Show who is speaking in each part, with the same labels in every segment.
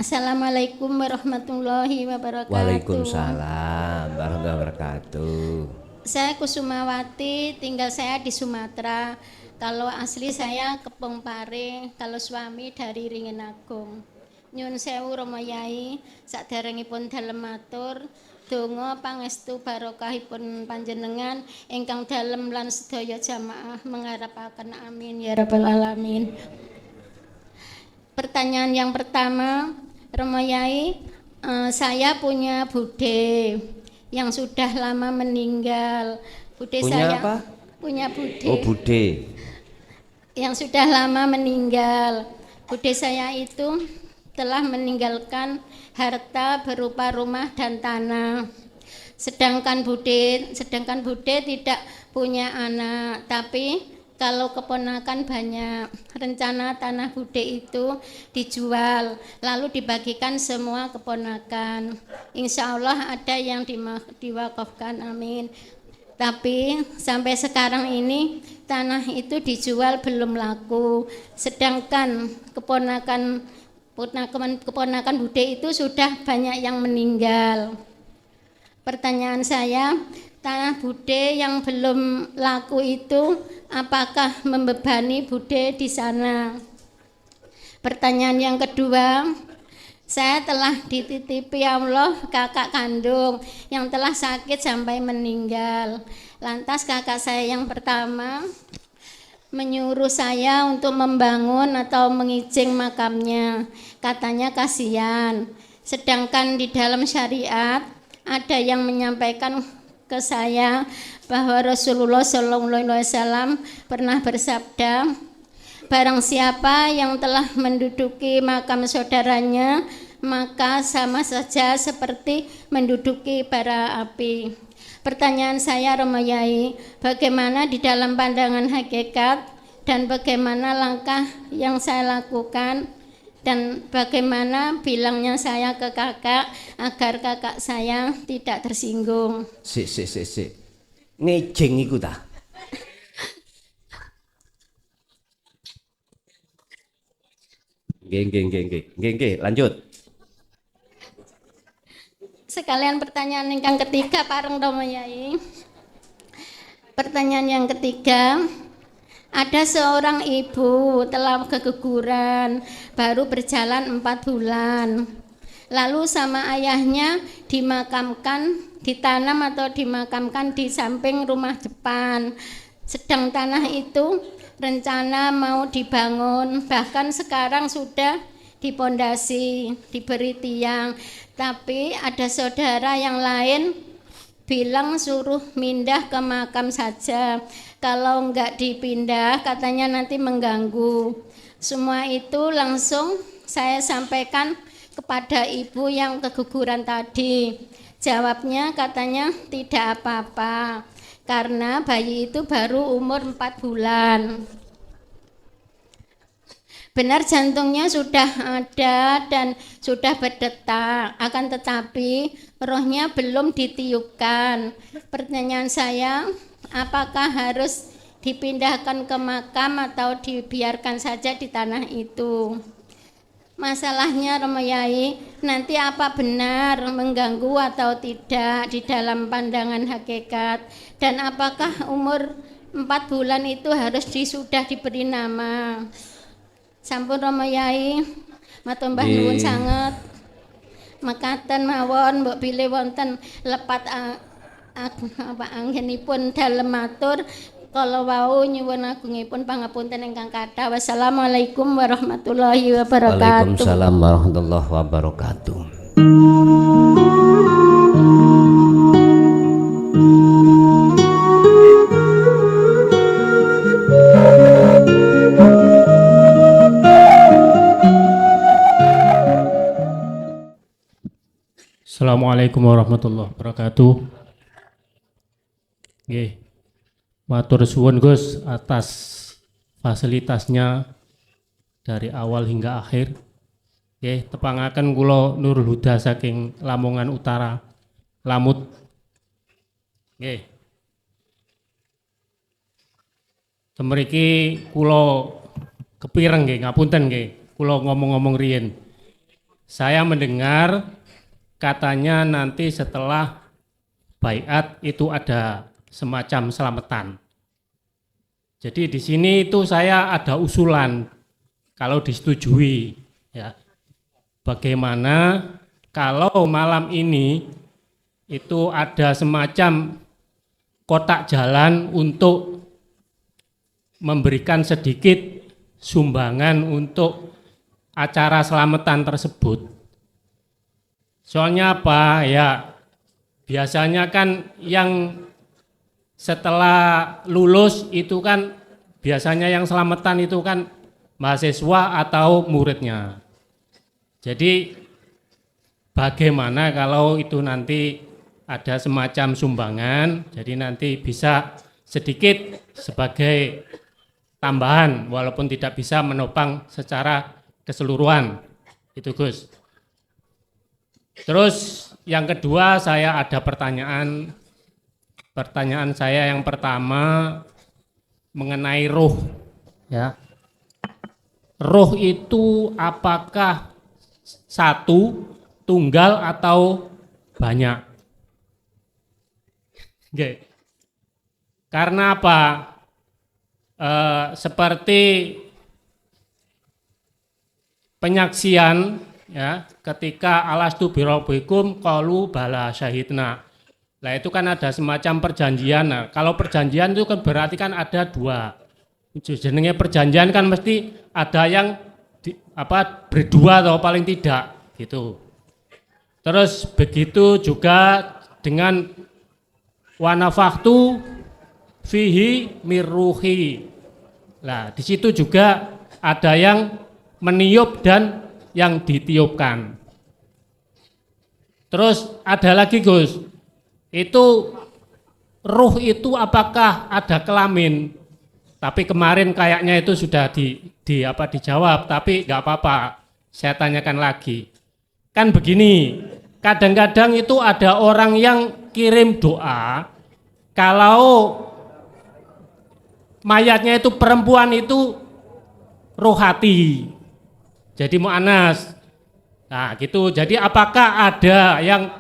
Speaker 1: Assalamualaikum warahmatullahi wabarakatuh.
Speaker 2: Waalaikumsalam warahmatullahi wabarakatuh.
Speaker 1: Saya Kusumawati, tinggal saya di Sumatera. Kalau asli saya Kepong Pare, kalau suami dari Ringin Agung. Nyun sewu Rama Yai, saderengipun dalem matur donga pangestu barokahipun panjenengan ingkang dalem lan sedaya jamaah mengharapaken amin ya rabbal alamin. Pertanyaan yang pertama, Rama Yai, saya punya bude yang sudah lama meninggal. Bude
Speaker 2: Punya
Speaker 1: saya
Speaker 2: apa?
Speaker 1: punya bude.
Speaker 2: Oh, bude.
Speaker 1: Yang sudah lama meninggal. Bude saya itu telah meninggalkan harta berupa rumah dan tanah. Sedangkan bude tidak punya anak, tapi kalau keponakan banyak. Rencana tanah bude itu dijual, lalu dibagikan semua keponakan. Insya Allah ada yang diwakafkan, amin. Tapi sampai sekarang ini tanah itu dijual belum laku. Sedangkan keponakan bude itu sudah banyak yang meninggal. Pertanyaan saya, tanah bude yang belum laku itu apakah membebani bude di sana? Pertanyaan yang kedua, saya telah dititipi Allah kakak kandung yang telah sakit sampai meninggal. Lantas kakak saya yang pertama menyuruh saya untuk membangun atau mengicing makamnya. Katanya kasihan. Sedangkan di dalam syariat ada yang menyampaikan ke saya bahwa Rasulullah SAW pernah bersabda, barang siapa yang telah menduduki makam saudaranya, maka sama saja seperti menduduki bara api. Pertanyaan saya, Rama Yai, bagaimana di dalam pandangan hakikat dan bagaimana langkah yang saya lakukan dan bagaimana bilangnya saya ke kakak agar kakak saya tidak tersinggung.
Speaker 2: Sik. Ngejeng iku ta? Nggih, lanjut.
Speaker 1: Sekalian pertanyaan yang ketiga pareng Rama Yai. Pertanyaan yang ketiga, ada seorang ibu telah keguguran, baru berjalan 4 bulan. Lalu sama ayahnya dimakamkan, ditanam atau dimakamkan di samping rumah depan. Sedang tanah itu rencana mau dibangun, bahkan sekarang sudah dipondasi, diberi tiang. Tapi ada saudara yang lain bilang suruh pindah ke makam saja. Kalau enggak dipindah katanya nanti mengganggu. Semua itu langsung saya sampaikan kepada ibu yang keguguran tadi. Jawabnya katanya tidak apa-apa karena bayi itu baru umur 4 bulan. Benar jantungnya sudah ada dan sudah berdetak, akan tetapi rohnya belum ditiupkan. Pertanyaan saya, apakah harus dipindahkan ke makam atau dibiarkan saja di tanah itu? Masalahnya Rama Yai, nanti apa benar mengganggu atau tidak di dalam pandangan hakikat, dan apakah umur 4 bulan itu harus sudah diberi nama? Sampun Rama Yai, matur mbah nuwun sanget. Mekaten mawon mbok bilih wonten lepat anggenipun dalem matur kala wau nyuwun agungipun pangapunten ingkang kathah. Wassalamualaikum warahmatullahi wabarakatuh.
Speaker 2: Waalaikumsalam warahmatullahi wabarakatuh.
Speaker 3: Assalamualaikum warahmatullahi wabarakatuh. Nggih. Matur suwun Gus atas fasilitasnya dari awal hingga akhir. Nggih, tepangaken kula Nurul Huda saking Lamongan Utara, Lamut. Nggih. Temriki kula kepireng nggih, ngapunten nggih. Kula ngomong-ngomong riyen. saya mendengar katanya nanti setelah baiat itu ada semacam selamatan. Jadi di sini itu saya ada usulan kalau disetujui ya. Bagaimana kalau malam ini itu ada semacam kotak jalan untuk memberikan sedikit sumbangan untuk acara selamatan tersebut. Soalnya apa? Ya biasanya kan yang setelah lulus itu kan biasanya yang selamatan itu kan mahasiswa atau muridnya. Jadi bagaimana kalau itu nanti ada semacam sumbangan, jadi nanti bisa sedikit sebagai tambahan walaupun tidak bisa menopang secara keseluruhan. Itu Gus. Terus yang kedua saya ada pertanyaan. Pertanyaan saya yang pertama mengenai ruh ya. Ruh itu apakah satu, tunggal atau banyak? Oke. Karena apa? Seperti penyaksian ya, ketika alastu birabbikum qalu bala syahidna. Nah itu kan ada semacam perjanjian. Nah, kalau perjanjian itu kan berarti kan ada dua. Jenenge perjanjian kan mesti ada yang berdua atau paling tidak gitu. Terus begitu juga dengan wa nafakhtu fihi mirruhi. Nah, di situ juga ada yang meniup dan yang ditiupkan. Terus ada lagi Gus. Itu ruh itu apakah ada kelamin? Tapi kemarin kayaknya itu sudah dijawab, tapi nggak apa-apa. Saya tanyakan lagi. Kan begini, kadang-kadang itu ada orang yang kirim doa kalau mayatnya itu perempuan itu rohati. Jadi mu'anas. Nah, gitu. Jadi apakah ada yang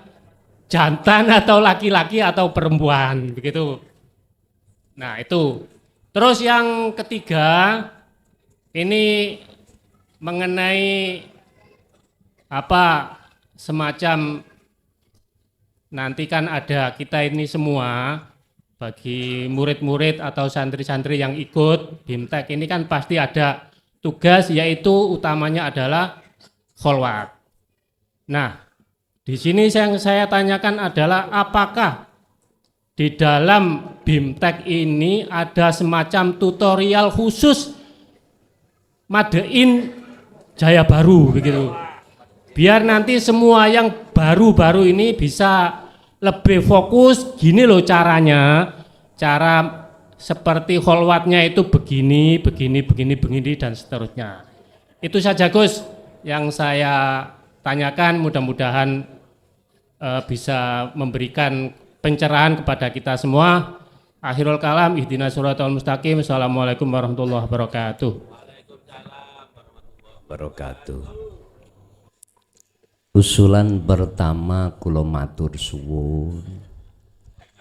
Speaker 3: jantan atau laki-laki atau perempuan begitu. Nah, itu. Terus yang ketiga ini mengenai semacam nanti kan ada kita ini semua bagi murid-murid atau santri-santri yang ikut BIMTEK ini kan pasti ada tugas yaitu utamanya adalah kholwat. Nah, di sini yang saya tanyakan adalah apakah di dalam BIMTEK ini ada semacam tutorial khusus Madein Jaya Baru begitu. Biar nanti semua yang baru-baru ini bisa lebih fokus gini loh caranya. Cara seperti kholwatnya itu begini dan seterusnya. Itu saja Gus yang saya tanyakan, mudah-mudahan bisa memberikan pencerahan kepada kita semua. Akhirul kalam, ihdinas siratal mustaqim. Assalamualaikum warahmatullahi wabarakatuh.
Speaker 2: Waalaikumsalam warahmatullahi wabarakatuh. Usulan pertama kula matur suwun,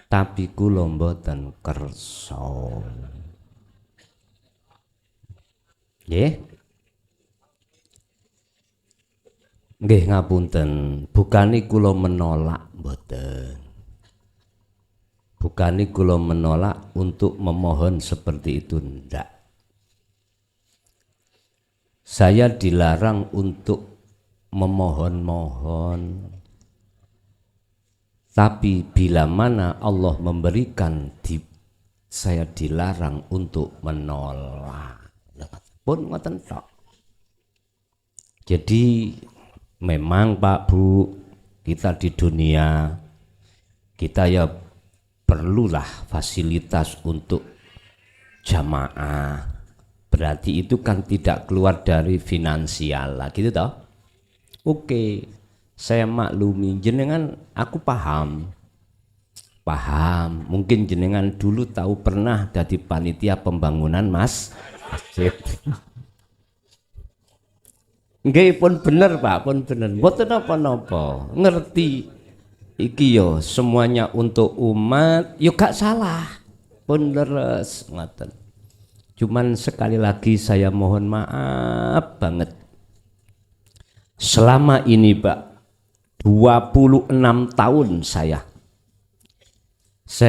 Speaker 2: tapi kula mboten kersa. Nggih. Nggih ngapunten, bukani kula menolak mboten. Bukani kula menolak untuk memohon seperti itu ndak. Saya dilarang untuk memohon-mohon. Tapi bila mana Allah memberikan saya dilarang untuk menolak. Pun ngoten tok. Jadi memang Pak Bu, kita di dunia kita ya perlulah fasilitas untuk jamaah. Berarti itu kan tidak keluar dari finansial lah gitu toh. Oke, saya maklumi jenengan, aku paham. Mungkin jenengan dulu tahu pernah jadi panitia pembangunan masjid. Nggih pun bener Pak, pun bener. Mboten napa-napa. Ngerti iki yo semuanya untuk umat, yo gak salah. Pun leres ngoten. Cuman sekali lagi saya mohon maaf banget. Selama ini Pak, 26 tahun saya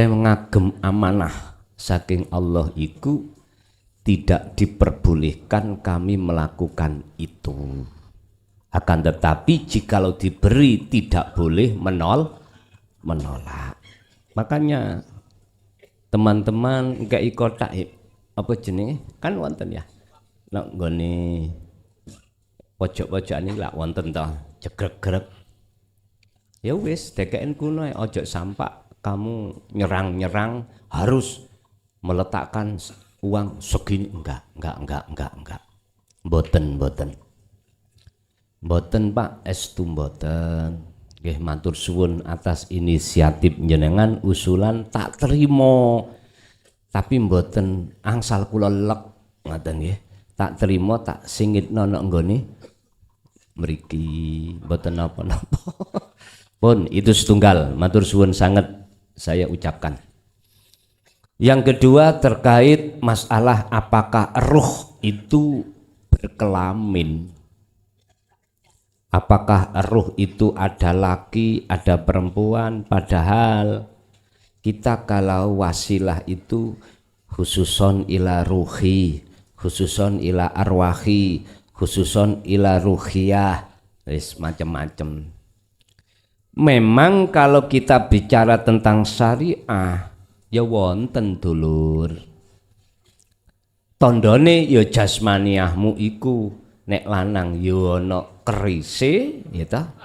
Speaker 2: mengagem amanah saking Allah iku tidak diperbolehkan kami melakukan itu. Akan tetapi jikalau diberi tidak boleh menolak. Makanya teman-teman gak kotak apa jenenge kan wonten ya. Nek nggone pojok-pojokan iki lak wonten to jegrek-grek. Ya wis dekeken kuno ojo sampak kamu nyerang harus meletakkan uang segini enggak. Mboten Pak, estu mboten. Nggih matur suwun atas inisiatif jenengan usulan tak terima. Tapi mboten angsal kula lek ngoten nggih. Tak terima tak singitno nek nggone mriki mboten napa-napa. Pun itu setunggal matur suwun sangat saya ucapkan. Yang kedua terkait masalah apakah ruh itu berkelamin. Apakah ruh itu ada laki, ada perempuan, padahal kita kalau wasilah itu khususon ila ruhi, khususon ila arwahi, khususon ila ruhiyah, wis macam-macam. Memang kalau kita bicara tentang syariah ya wonten dulur. Tondone ya jasmaniahmu iku nek lanang ya ana kerise ya ta.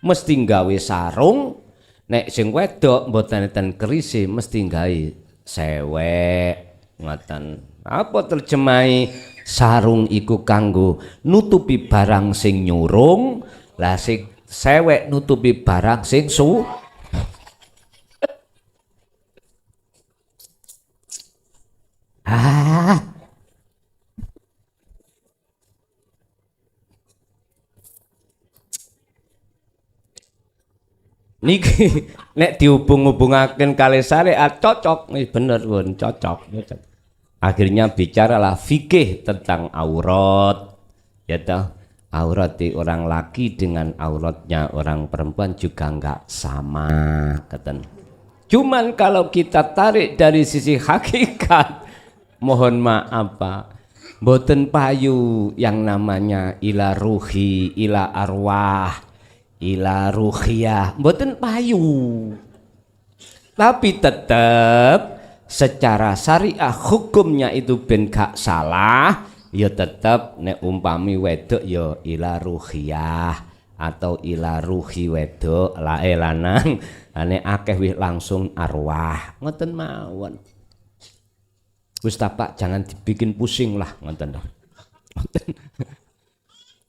Speaker 2: Mesti gawe sarung, nek sing wedok mboten enten kerise mesti gawe sewek ngoten. Apa terjemahe sarung iku kanggo nutupi barang sing nyurung, lah sing sewek nutupi barang sing niki nek dihubung-hubungaken kali syariat cocok, bener pun cocok. Akhirnya bicaralah fikih tentang aurat, ya toh. Aurat orang laki dengan auratnya orang perempuan juga enggak sama, keten. Cuman kalau kita tarik dari sisi hakikat, mohon maaf Pak, mboten payu yang namanya ila ruhi, ila arwah, ila ruhiyah, mboten payu. Tapi tetap secara syariah hukumnya itu ben gak salah, ya tetap nek umpami wedok ya ila ruhiyah atau ila ruhi wedok lae lanang, nek akeh wis langsung arwah, ngoten mawon. Wis Pak jangan dibikin pusing lah ngoten.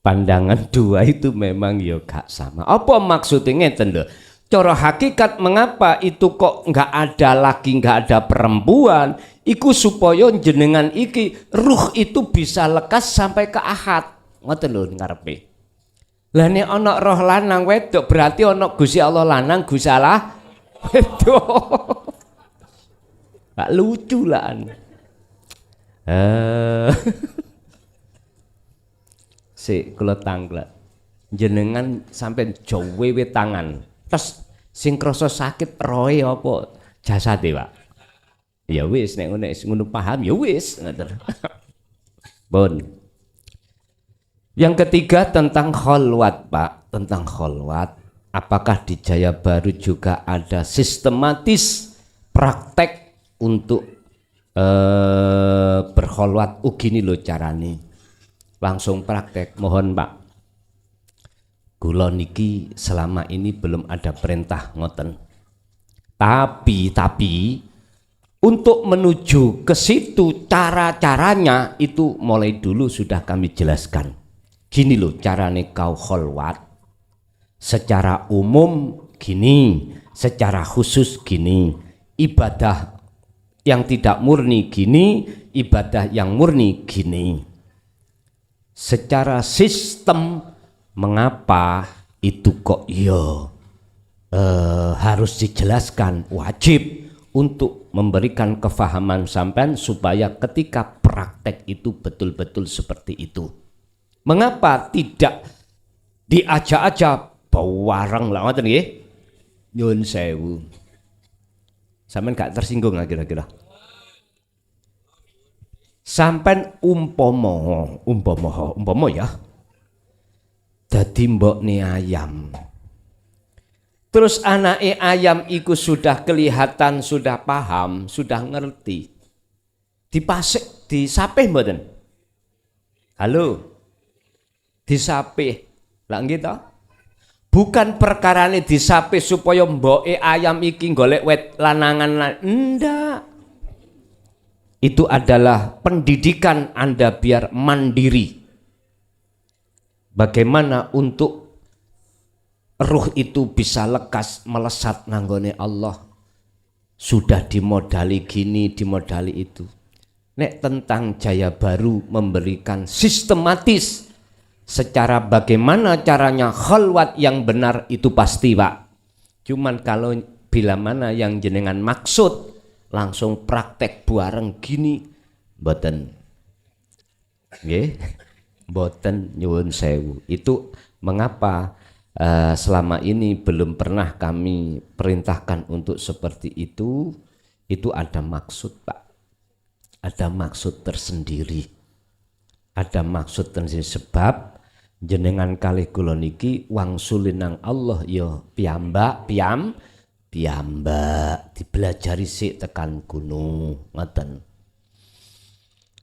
Speaker 2: Pandangan dua itu memang ya gak sama. Apa maksudnya ngeten lho? Cara hakikat mengapa itu kok nggak ada laki, nggak ada perempuan? Iku supaya jenengan iki ruh itu bisa lekas sampai ke ahad. Ngoten lho ngarepe. Lah nek ana roh lanang wedok berarti ana Gusti Allah lanang, Gusti Allah wedok. Gak lucu lah. Si kula tanglet. Jenengan sampai jowe tangan. Terus sing krasa sakit roe apa jasade Pak? Ya wis nek ngono paham ya wis ngoten. Bon. Yang ketiga tentang kholwat Pak, tentang kholwat. Apakah di Jaya Baru juga ada sistematis praktek untuk berkholwat? Gini lho carane. Langsung praktek, mohon Pak. Kula niki selama ini belum ada perintah ngoten. Tapi untuk menuju ke situ cara-caranya itu mulai dulu sudah kami jelaskan. Gini loh carane kau kholwat. Secara umum gini, secara khusus gini. Ibadah yang tidak murni gini, ibadah yang murni gini. secara sistem mengapa itu kok harus dijelaskan, wajib untuk memberikan kefahaman sampean supaya ketika praktek itu betul-betul seperti itu. Mengapa tidak diajak-ajak bawarang lah ngoten nggih? Nyun sewu. Sampean gak tersinggung lah kira-kira. Sampean umpama ya. Dadi mbokne ayam. Terus anake ayam iku sudah kelihatan, sudah paham, sudah ngerti. Dipasik, disapih mboten? Halo. Disapih. Lah nggih to? Bukan perkarane disapih supaya mboke ayam iki golek wet lanangan. Ndak. Itu adalah pendidikan Anda biar mandiri. Bagaimana untuk ruh itu bisa lekas melesat nanggone Allah. Sudah dimodali gini, dimodali itu. Nek tentang Jaya Baru memberikan sistematis secara bagaimana caranya khalwat yang benar itu pasti Pak. Cuman kalau bila mana yang jenengan maksud langsung praktek bareng gini mboten. Nggih. Mboten nyuwun sewu. Itu mengapa selama ini belum pernah kami perintahkan untuk seperti itu ada maksud Pak, ada maksud tersendiri, ada maksud tersendiri sebab jenengan kalih kula niki wangsulin nang Allah ya piyambak dipelajari sik tekan gunung ngoten.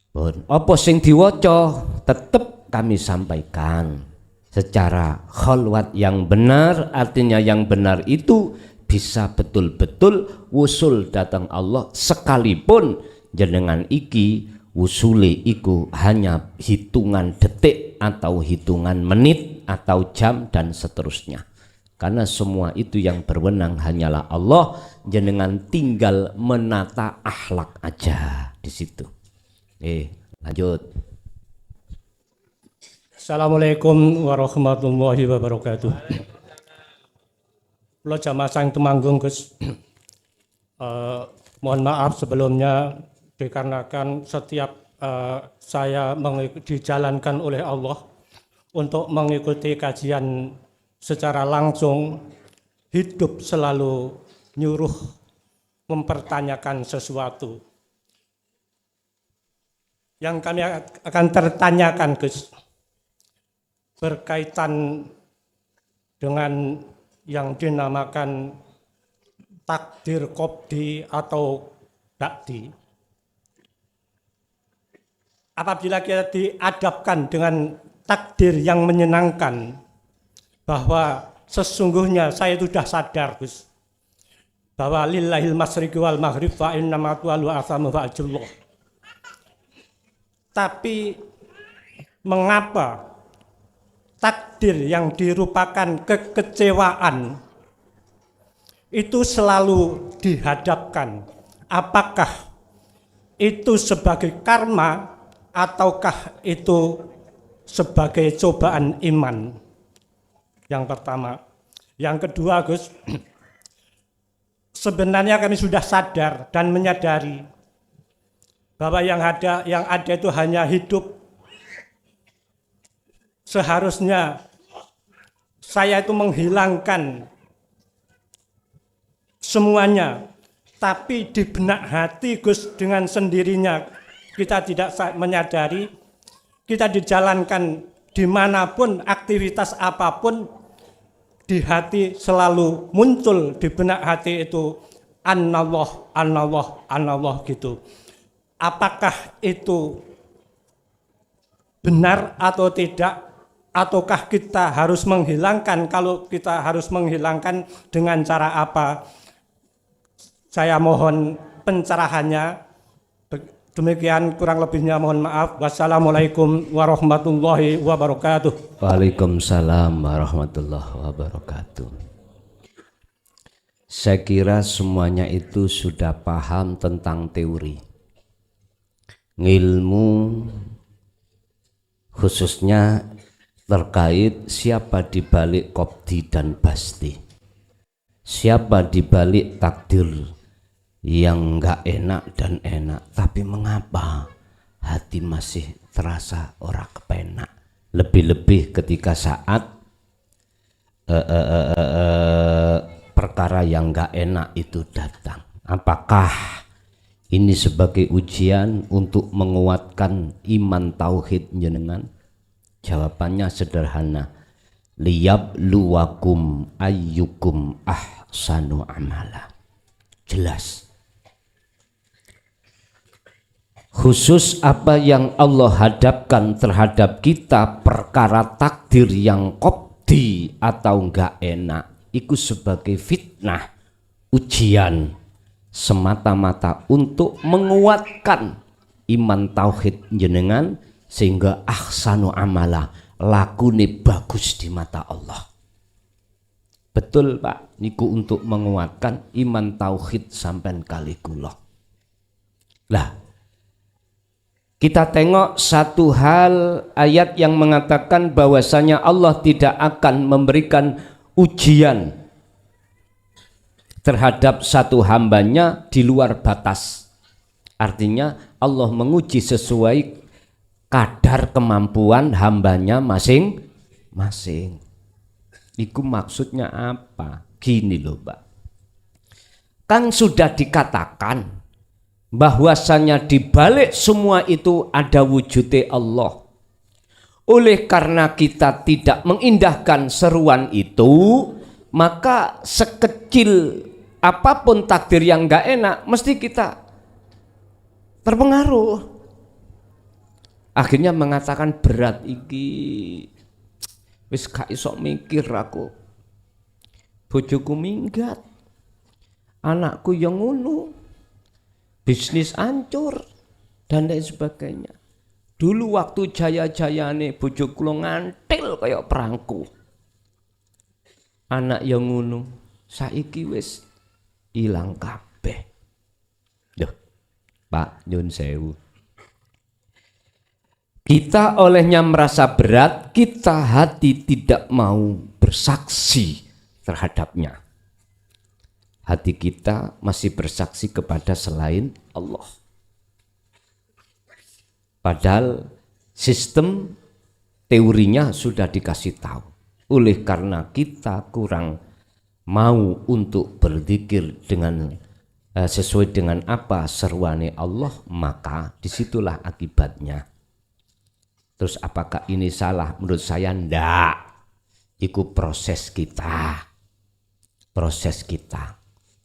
Speaker 2: Pun apa sing diwaca tetep kami sampaikan secara khalwat yang benar, artinya yang benar itu bisa betul-betul wusul datang Allah sekalipun jenengan iki wusule iku hanya hitungan detik atau hitungan menit atau jam dan seterusnya. Karena semua itu yang berwenang hanyalah Allah, jenengan tinggal menata akhlak aja di situ. Lanjut.
Speaker 3: Assalamualaikum warahmatullahi wabarakatuh. Kula jamaah sang Temanggung Gus. Mohon maaf sebelumnya dikarenakan setiap saya dijalankan oleh Allah untuk mengikuti kajian secara langsung, hidup selalu nyuruh mempertanyakan sesuatu. Yang kami akan tertanyakan Gus, berkaitan dengan yang dinamakan takdir qobdi atau ba'di. Apabila kita dihadapkan dengan takdir yang menyenangkan, bahwa sesungguhnya saya sudah sadar Gus, bahwa lillahil masyriqi wal maghrib wa innama tu'alu asamu wa ajullah. Tapi mengapa takdir yang dirupakan kekecewaan itu selalu dihadapkan? Apakah itu sebagai karma ataukah itu sebagai cobaan iman? Yang pertama. Yang kedua Gus, sebenarnya kami sudah sadar dan menyadari bahwa yang ada itu hanya hidup. Seharusnya saya itu menghilangkan semuanya, tapi di benak hati Gus dengan sendirinya kita tidak menyadari, kita dijalankan dimanapun aktivitas apapun, di hati selalu muncul di benak hati itu anallah, anallah, anallah gitu. Apakah itu benar atau tidak? Ataukah kita harus menghilangkan? Kalau kita harus menghilangkan, dengan cara apa? Saya mohon pencerahannya. Demikian kurang lebihnya mohon maaf. Wassalamualaikum warahmatullahi wabarakatuh.
Speaker 2: Waalaikumsalam warahmatullahi wabarakatuh. Saya kira semuanya itu sudah paham tentang teori. Ngilmu khususnya terkait siapa di balik Qobdi dan Basti, siapa di balik takdir yang enggak enak dan enak, tapi mengapa hati masih terasa ora kepenak, lebih-lebih ketika saat perkara yang enggak enak itu datang. Apakah ini sebagai ujian untuk menguatkan iman tauhid jenengan? Jawabannya sederhana, liyabluwakum ayyukum ahsanu amala. Jelas. Khusus apa yang Allah hadapkan terhadap kita, perkara takdir yang qobdi atau enggak enak, itu sebagai fitnah, ujian, semata-mata untuk menguatkan iman tauhid jenengan, sehingga ahsanu amala, lakune bagus di mata Allah. Betul Pak, niku untuk menguatkan iman tauhid sampean kali kula. Lah, kita tengok satu hal ayat yang mengatakan bahwasanya Allah tidak akan memberikan ujian terhadap satu hambanya di luar batas. Artinya Allah menguji sesuai kadar kemampuan hambanya masing-masing. Itu maksudnya apa? Gini loh Pak, kan sudah dikatakan bahwasanya di balik semua itu ada wujudnya Allah. Oleh karena kita tidak mengindahkan seruan itu, maka sekecil apapun takdir yang enggak enak, mesti kita terpengaruh. Akhirnya mengatakan berat iki, wis gak iso mikir aku, bojoku minggat, anakku yang ngono, bisnis hancur dan lain sebagainya. Dulu waktu jaya-jayane bojoku lo ngantil kayak perangku, anak yang ngono saiki wis ilang kabeh. Duh Pak nyun sewu, kita olehnya merasa berat, kita hati tidak mau bersaksi terhadapnya. Hati kita masih bersaksi kepada selain Allah. Padahal sistem teorinya sudah dikasih tahu. Oleh karena kita kurang mau untuk berzikir dengan sesuai dengan apa seruane Allah, maka disitulah akibatnya. Terus apakah ini salah? Menurut saya enggak. Itu proses kita. Proses kita.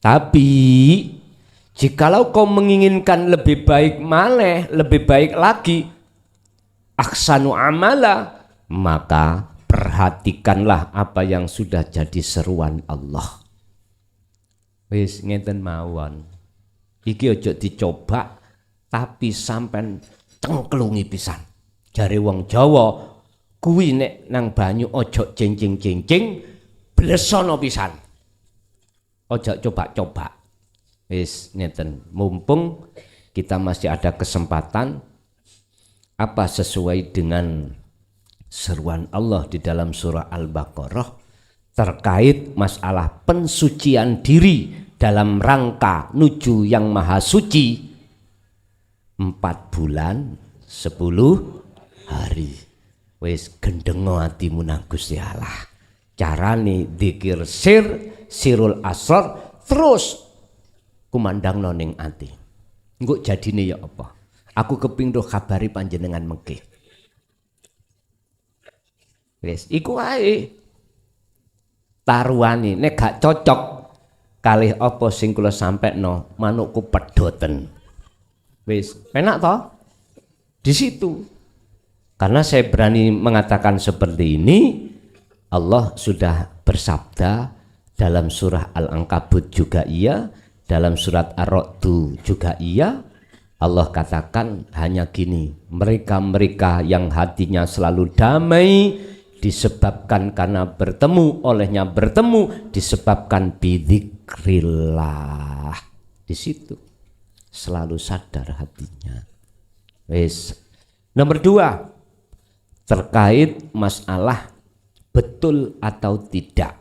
Speaker 2: Tapi jikalau kau menginginkan lebih baik maleh, lebih baik lagi, ahsanu amala, maka perhatikanlah apa yang sudah jadi seruan Allah. Wis ngeten mawon. Iki ojo dicoba tapi sampean cengklungi pisan. Jare wong Jawa kuwi nek nang banyu ojo cengcing-cengcing, blesono pisan. Ojo coba-coba. Wis ngeten, mumpung kita masih ada kesempatan, apa sesuai dengan seruan Allah di dalam surah Al-Baqarah terkait masalah pensucian diri dalam rangka nuju yang maha suci, 4 bulan 10 hari. Wis gendengo atimu nang Gusti Allah. Carane dzikir sirul asrar terus kumandangno ning ati. Engko jadine ya apa? Aku kepingin kabari panjenengan mengke. Wis iku ae. Taruhane nek gak cocok kalih apa sing kula sampekno, manukku pedoten. Wis penak toh? Di situ. Karena saya berani mengatakan seperti ini, Allah sudah bersabda dalam surah Al-Ankabut juga iya, dalam surat Ar-Ra'd juga iya. Allah katakan hanya gini, mereka-mereka yang hatinya selalu damai disebabkan karena bertemu, olehnya bertemu disebabkan bidzikrillah. Di situ selalu sadar hatinya. Wes. Nomor 2, terkait masalah betul atau tidak.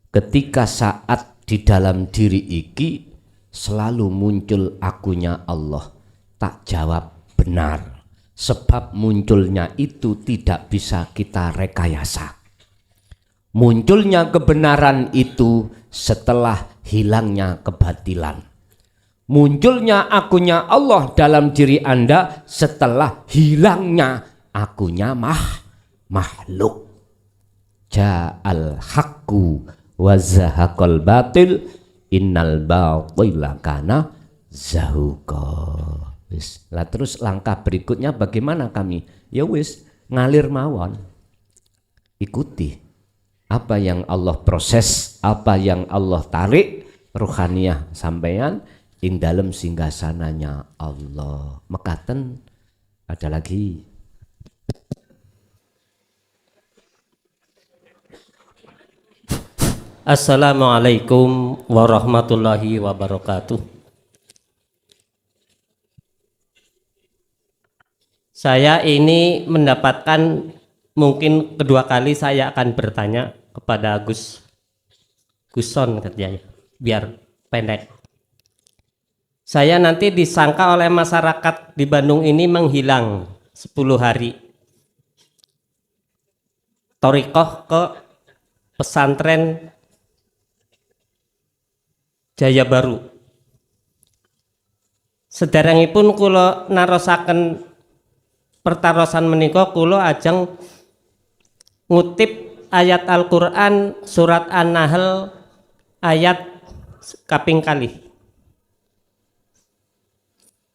Speaker 2: Ketika saat di dalam diri iki selalu muncul akunya Allah, tak jawab benar, sebab munculnya itu tidak bisa kita rekayasa. Munculnya kebenaran itu setelah hilangnya kebatilan. Munculnya akunya Allah dalam diri Anda setelah hilangnya akunya makhluk. Ja'al haqqu wa zahaqal batil innal batila kana zahuqa. Wis. Lah terus langkah berikutnya bagaimana kami? Ya wis, ngalir mawon. Ikuti apa yang Allah proses, apa yang Allah tarik ruhaniyah sampeyan ing dalam singgasananya Allah. Mekaten ada lagi.
Speaker 4: Assalamualaikum warahmatullahi wabarakatuh. Saya ini mendapatkan, mungkin kedua kali saya akan bertanya kepada Guson katanya, biar pendek. Saya nanti disangka oleh masyarakat di Bandung ini menghilang 10 hari. Thorikoh ke pesantren Jaya Baru. Sederengipun kula narosaken pertarosan menika, kula ajeng ngutip ayat Al-Qur'an surat An-Nahl ayat kaping kalih.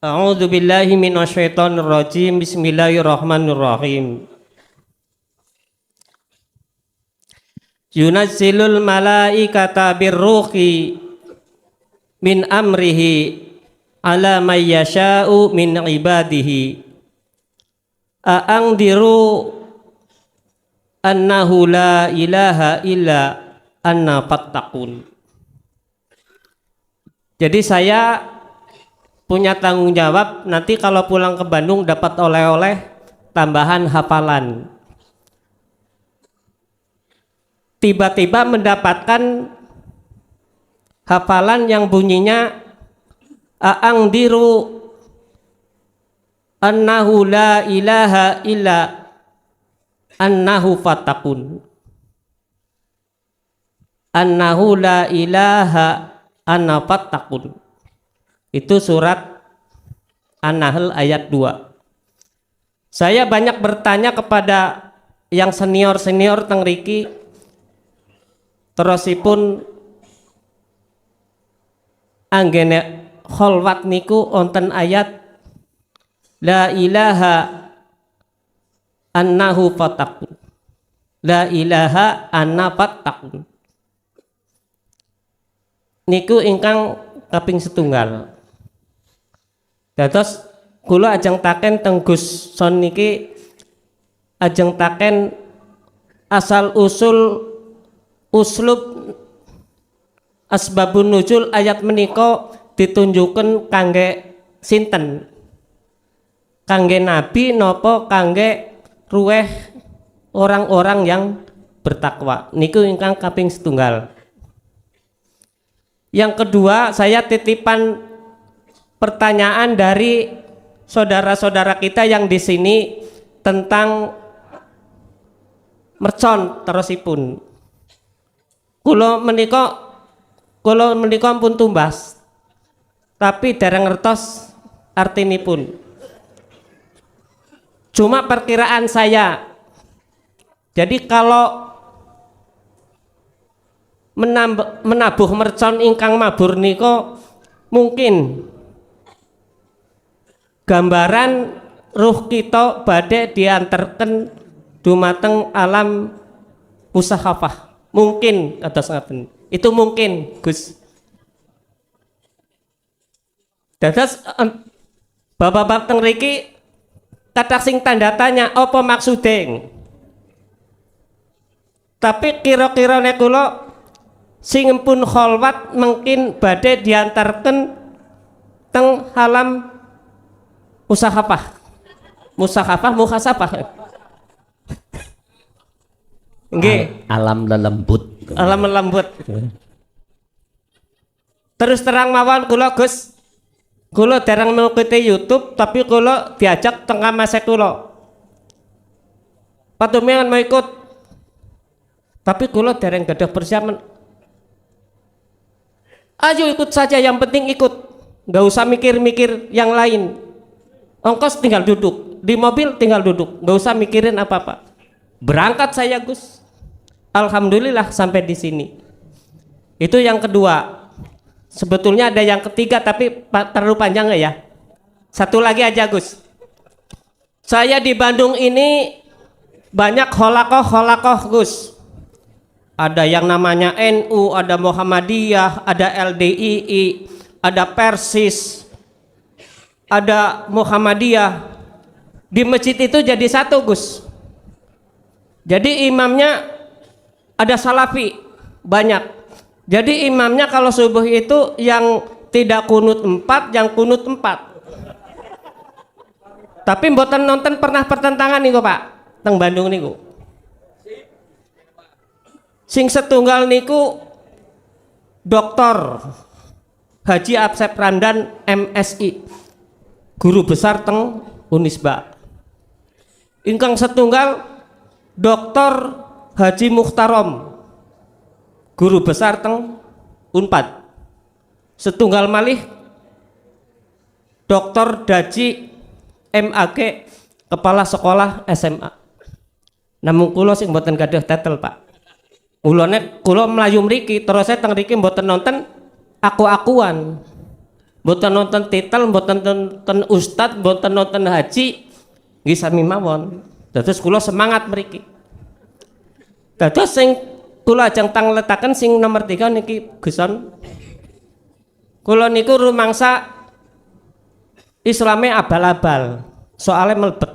Speaker 4: A'udzu billahi minasyaitonir rajim. Bismillahirrahmanirrahim. Yunazzilul malaikata birruhi min amrihi ala may yasha'u min ibadihi a'angdiru annahu la ilaha illa anna fattaqun. Jadi saya punya tanggung jawab nanti kalau pulang ke Bandung dapat oleh-oleh tambahan hafalan. Tiba-tiba mendapatkan hafalan yang bunyinya a'angdiru annahu la ilaha illa annahu fattaqun. Annahu la ilaha anna fattaqun. Itu surat An-Nahl ayat 2. Saya banyak bertanya kepada yang senior-senior teng riki, terusipun anggene kholwat niku onten ayat la ilaha annahu fattaqun. La ilaha anna fattaqun. Niku ingkang kaping setunggal. Dados kula ajeng taken teng Gus Son niki, ajeng taken asal usul uslub asbabun nuzul ayat menika ditunjukkan kangge sinten? Kangge nabi napa kangge ruweh orang-orang yang bertakwa. Niku ingkang kaping setunggal. Yang kedua, saya titipan pertanyaan dari saudara-saudara kita yang di sini tentang mercon terusipun. Kula menika pun tumbas, tapi dereng ngertos artinipun. Cuma perkiraan saya. Jadi kalau menabuh mercon ingkang mabur niko mungkin gambaran ruh kita badhe diantarkan dumateng alam musakhafah. Mungkin atas ngaten. Itu mungkin, Gus. Dados bapak-bapak teng riki kathah sing tanda tanya apa maksude. Tapi kira-kira nek kula sing pun kholwat mungkin badhe diantarkan teng alam musakhafah. Musakhafah, muhasabah. Nggih,
Speaker 2: Alam lelembut.
Speaker 4: alam lembut. Terus terang mawon kula Gus. Kula dereng mengikuti YouTube tapi kula diajak teng kamase kula. Patumian mau ikut. Tapi kula dereng gadah persiapan. Ayo ikut saja, yang penting ikut. Nggak usah mikir-mikir yang lain. Ongkos tinggal duduk, di mobil tinggal duduk, nggak usah mikirin apa-apa. Berangkat saya Gus. Alhamdulillah sampai di sini. Itu yang kedua. Sebetulnya ada yang ketiga tapi terlalu panjang nggak ya? Satu lagi aja Gus. Saya di Bandung ini banyak holakoh Gus. Ada yang namanya NU, ada Muhammadiyah, ada LDII, ada Persis, ada Muhammadiyah. Di masjid itu jadi satu Gus. Jadi imamnya ada Salafi banyak. Jadi imamnya kalau subuh itu yang tidak kunut 4, yang kunut 4. Tapi mboten nonton pernah pertentangan niku Pak, teng Bandung niku. Sing setunggal niku Dr. Haji Asep Ramdan MSI, guru besar teng Unisba. Ingkang setunggal Dr. Haji Mukhtarom, guru besar teng Unpad. Setunggal malih Dr. Daji MAG, kepala sekolah SMA. Namun kula sing mboten gadah tetel Pak. Mulane kula mlayu mriki terus saya teng mriki mboten nonton aku-akuan. Mboten nonton titel, mboten nonton ustad, mboten nonton haji. Nggih sami mawon. Dados kula semangat mriki. Dados sing kula ajeng tang letaken sing nomor 3 niki Guson. Kula niku rumangsa Islame abal-abal, soalnya melebet.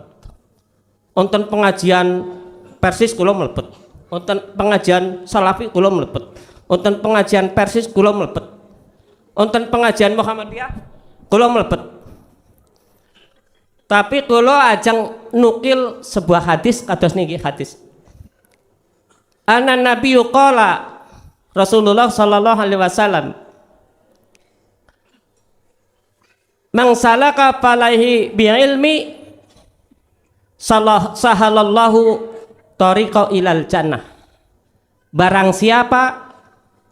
Speaker 4: Wonten pengajian Persis kula melebet. Wonten pengajian Salafi kula melebet. Wonten pengajian Persis kula melebet. Wonten pengajian Muhammadiyah kula melebet. Tapi kula ajeng nukil sebuah hadis kados niki hadis. Ana nabiyyu qala Rasulullah sallallahu alaihi wasallam, "Man salaka falaihi bi'ilmi sahalallahu tariqa ilal jannah." Barang siapa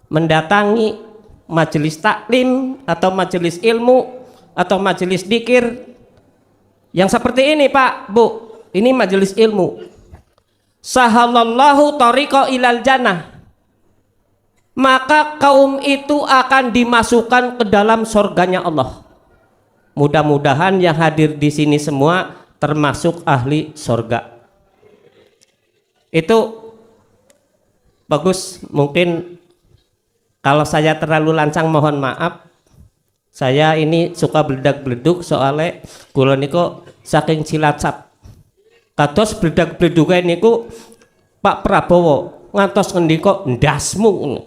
Speaker 4: mendatangi majelis taklim atau majelis ilmu atau majelis dzikir yang seperti ini Pak, Bu, ini majelis ilmu. Sahalallahu tariqa ilal jannah, maka kaum itu akan dimasukkan ke dalam surganya Allah. Mudah-mudahan yang hadir di sini semua termasuk ahli surga. Itu bagus. Mungkin kalau saya terlalu lancang mohon maaf. Saya ini suka beledak-beleduk soalnya kula niku saking Cilacap. Kados beledak-beleduke niku Pak Prabowo ngantos ngendika ndasmu.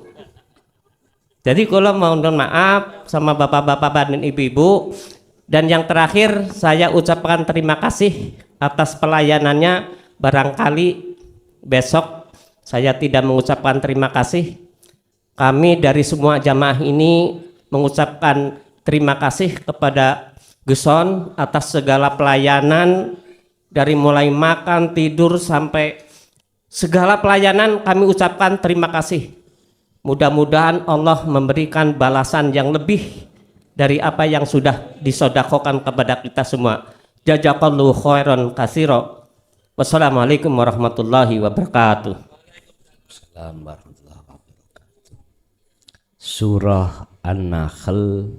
Speaker 4: Jadi kula mohon maaf sama bapak-bapak dan ibu-ibu. Dan yang terakhir saya ucapkan terima kasih atas pelayanannya. Barangkali besok saya tidak mengucapkan terima kasih. Kami dari semua jamaah ini mengucapkan terima kasih kepada Guson atas segala pelayanan, dari mulai makan, tidur sampai segala pelayanan kami ucapkan terima kasih. Mudah-mudahan Allah memberikan balasan yang lebih dari apa yang sudah disodakokan kepada kita semua. Jazakallahu khairan katsira. Wassalamualaikum warahmatullahi wabarakatuh.
Speaker 2: Surah An-Nahl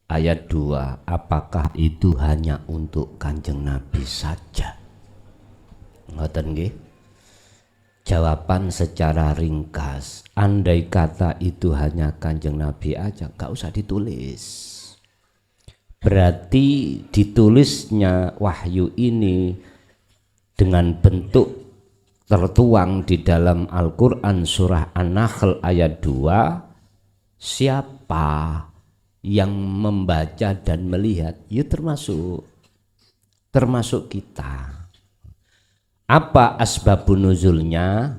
Speaker 2: ayat 2. Apakah itu hanya untuk Kanjeng Nabi saja? Ngoten nggih. Jawaban secara ringkas, andai kata itu hanya Kanjeng Nabi aja, gak usah ditulis. Berarti ditulisnya wahyu ini dengan bentuk tertuang di dalam Al-Quran surah An-Nahl ayat 2. Siapa yang membaca dan melihat, ya termasuk kita. Apa asbabun nuzulnya?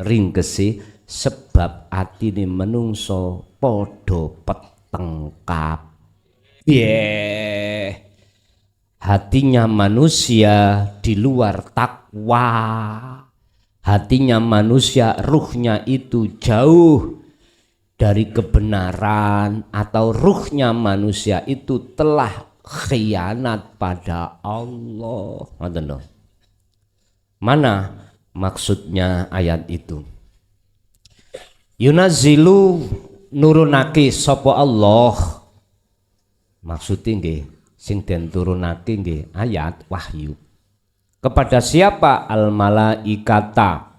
Speaker 2: ringkesi sebab atine menungso padha peteng kabeh. Hatinya manusia di luar takwa, hatinya manusia, ruhnya itu jauh dari kebenaran, atau ruhnya manusia itu telah khianat pada Allah. Mana maksudnya ayat itu? Yunazilu nurunake sapa Allah, maksudnya nggih sing den turunake nggih ayat wahyu. Kepada siapa? Al malaikata,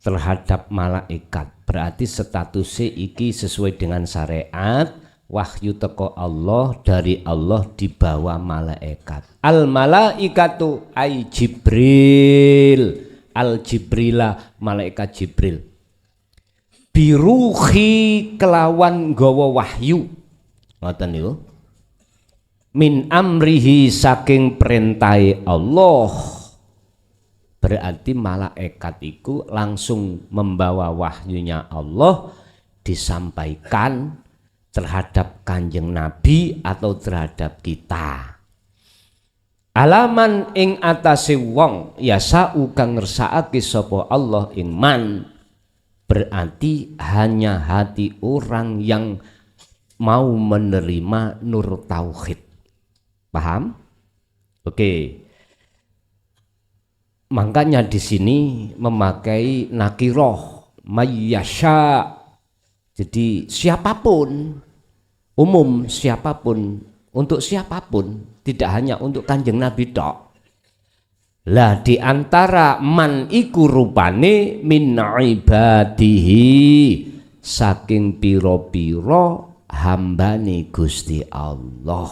Speaker 2: terhadap malaikat. Berarti statusnya iki sesuai dengan syariat, wahyu teko Allah, dari Allah dibawa malaikat. Al malaikatu ay Jibril, al Jibrila, malaikat Jibril. Biruhi kelawan gawa wahyu. Ngoten niku. Min amrihi saking perintai Allah. Berarti malaikat itu langsung membawa wahyunya Allah disampaikan terhadap Kanjeng Nabi atau terhadap kita. Alaman ing atase wong yasau kang ngersakake sapa Allah ing man. Berarti hanya hati orang yang mau menerima nur tauhid. Paham? Oke. Makanya di sini memakai nakiroh mayyasha. Jadi siapapun, umum siapapun, untuk siapapun, tidak hanya untuk Kanjeng Nabi tok. Lah di antara man iku rupane min ibadihi, saking piro-piro hambane Gusti Allah.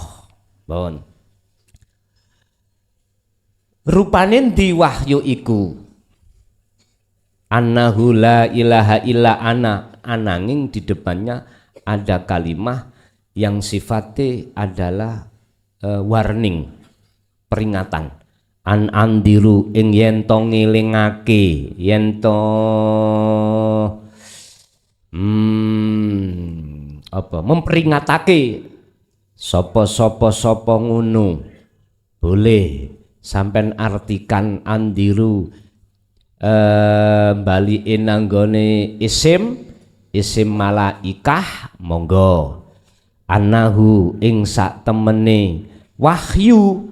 Speaker 2: Bon. Rupane di wahyu iku annahu la ilaha illa ana, ananging di depannya ada kalimah yang sifatnya adalah warning, peringatan. An andiru ing yen to ngelingake, yen to memperingatake sapa ngono. Boleh sampean artikan andiru baliin nanggone isim malaikah, monggo. Anahu ing sak temene wahyu,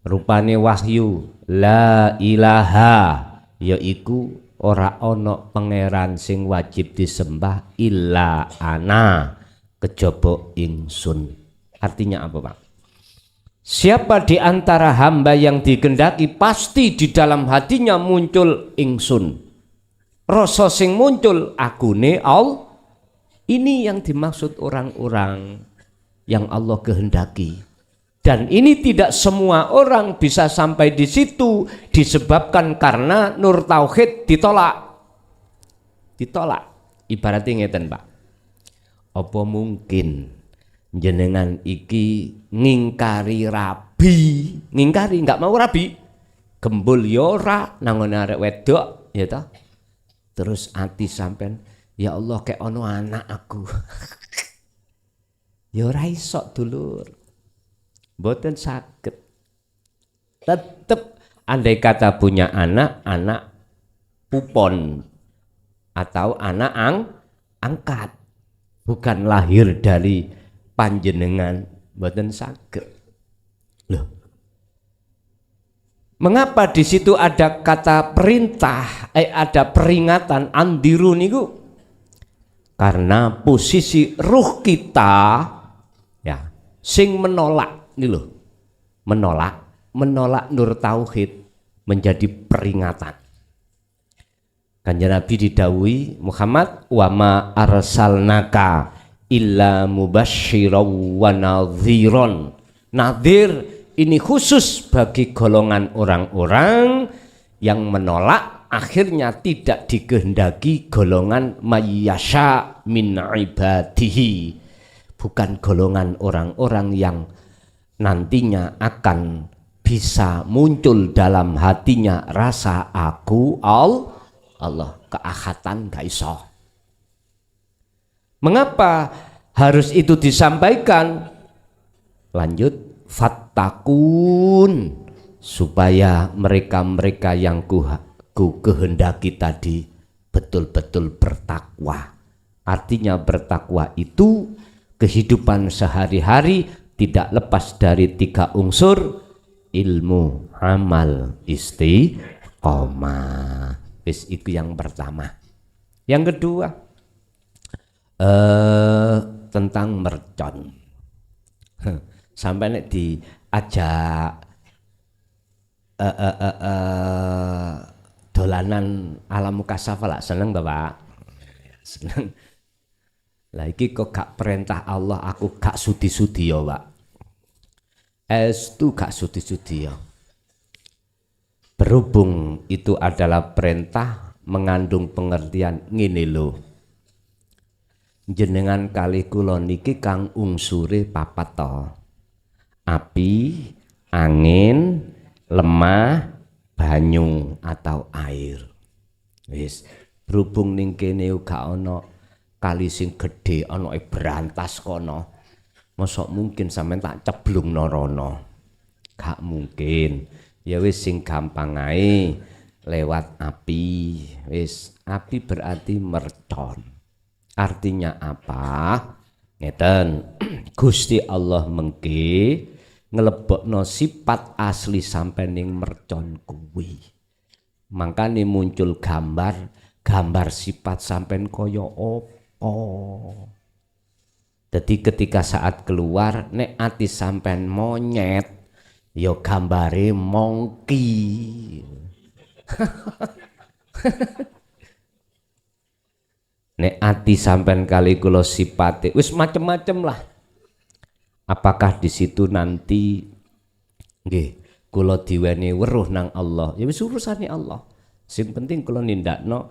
Speaker 2: rupane wahyu la ilaha, yaiku ora ana pangeran sing wajib disembah illa ana, kejaba ingsun. Artinya apa, Pak? Siapa di antara hamba yang dikehendaki pasti di dalam hatinya muncul ingsun. Rasa sing muncul akune Allah. Ini yang dimaksud orang-orang yang Allah kehendaki. Dan ini tidak semua orang bisa sampai di situ disebabkan karena nur tauhid ditolak. Ditolak. Ibaratnya ngeten, Pak. Apa mungkin jenengan iki ngingkari rabi, ngingkari nggak mau rabi, gembul yora nangon arek wedok, ya toh. Terus ati sampean, ya Allah kayak ono anak aku. Ya ora iso dulur, mboten saged. Tetep andai kata punya anak pupon atau anak angkat, bukan lahir dari panjenengan, mboten saged. Loh. Mengapa di situ ada kata perintah, ada peringatan andiru niku? Karena posisi ruh kita ya sing menolak nih loh. Menolak nur tauhid menjadi peringatan. Kanjeng Nabi didhawuhi, Muhammad wa ma arsalnaka illa mubasysyiran wa nadhiron. Nadhir ini khusus bagi golongan orang-orang yang menolak, akhirnya tidak dikehendaki golongan mayyasha min ibadihi, bukan golongan orang-orang yang nantinya akan bisa muncul dalam hatinya rasa aku Allah. keahatan gak iso. Mengapa harus itu disampaikan? Lanjut, fattakun, supaya mereka-mereka yang ku kehendaki tadi betul-betul bertakwa. Artinya bertakwa itu kehidupan sehari-hari tidak lepas dari 3 unsur: ilmu, amal, istiqomah. Wis itu yang pertama. Yang kedua tentang mercon. Sampai nek diajak dolanan alam mukasafa lah seneng Bapak. Seneng. Lah iki kok gak perintah Allah, aku gak sudi-sudi ya, Pak. Estu gak sudi-sudi ya. Berhubung itu adalah perintah mengandung pengertian ngene lho. Jenengan kali kula niki kang unsure papat to. Api, angin, lemah, banyu atau air. Wis, berhubung ning kene gak ana kali sing gedhe ana berantas kono. Mosok mungkin sampean tak ceblung rono. Gak mungkin. Ya wis sing gampang ae lewat api. Wis, api berarti mercon. Artinya apa? Ngeten. Gusti Allah mengke ngelebokno sifat asli sampai ning mercon kuwi. Makane muncul gambar sifat sampean kaya apa. Jadi ketika saat keluar nek ati sampean monyet ya gambare mongki. Nek ati sampean kali kula sifate wis macem-macem lah. Apakah di situ nanti nggih kula diweni weruh nang Allah? Ya wis urusane Allah. Sing penting kula nindakno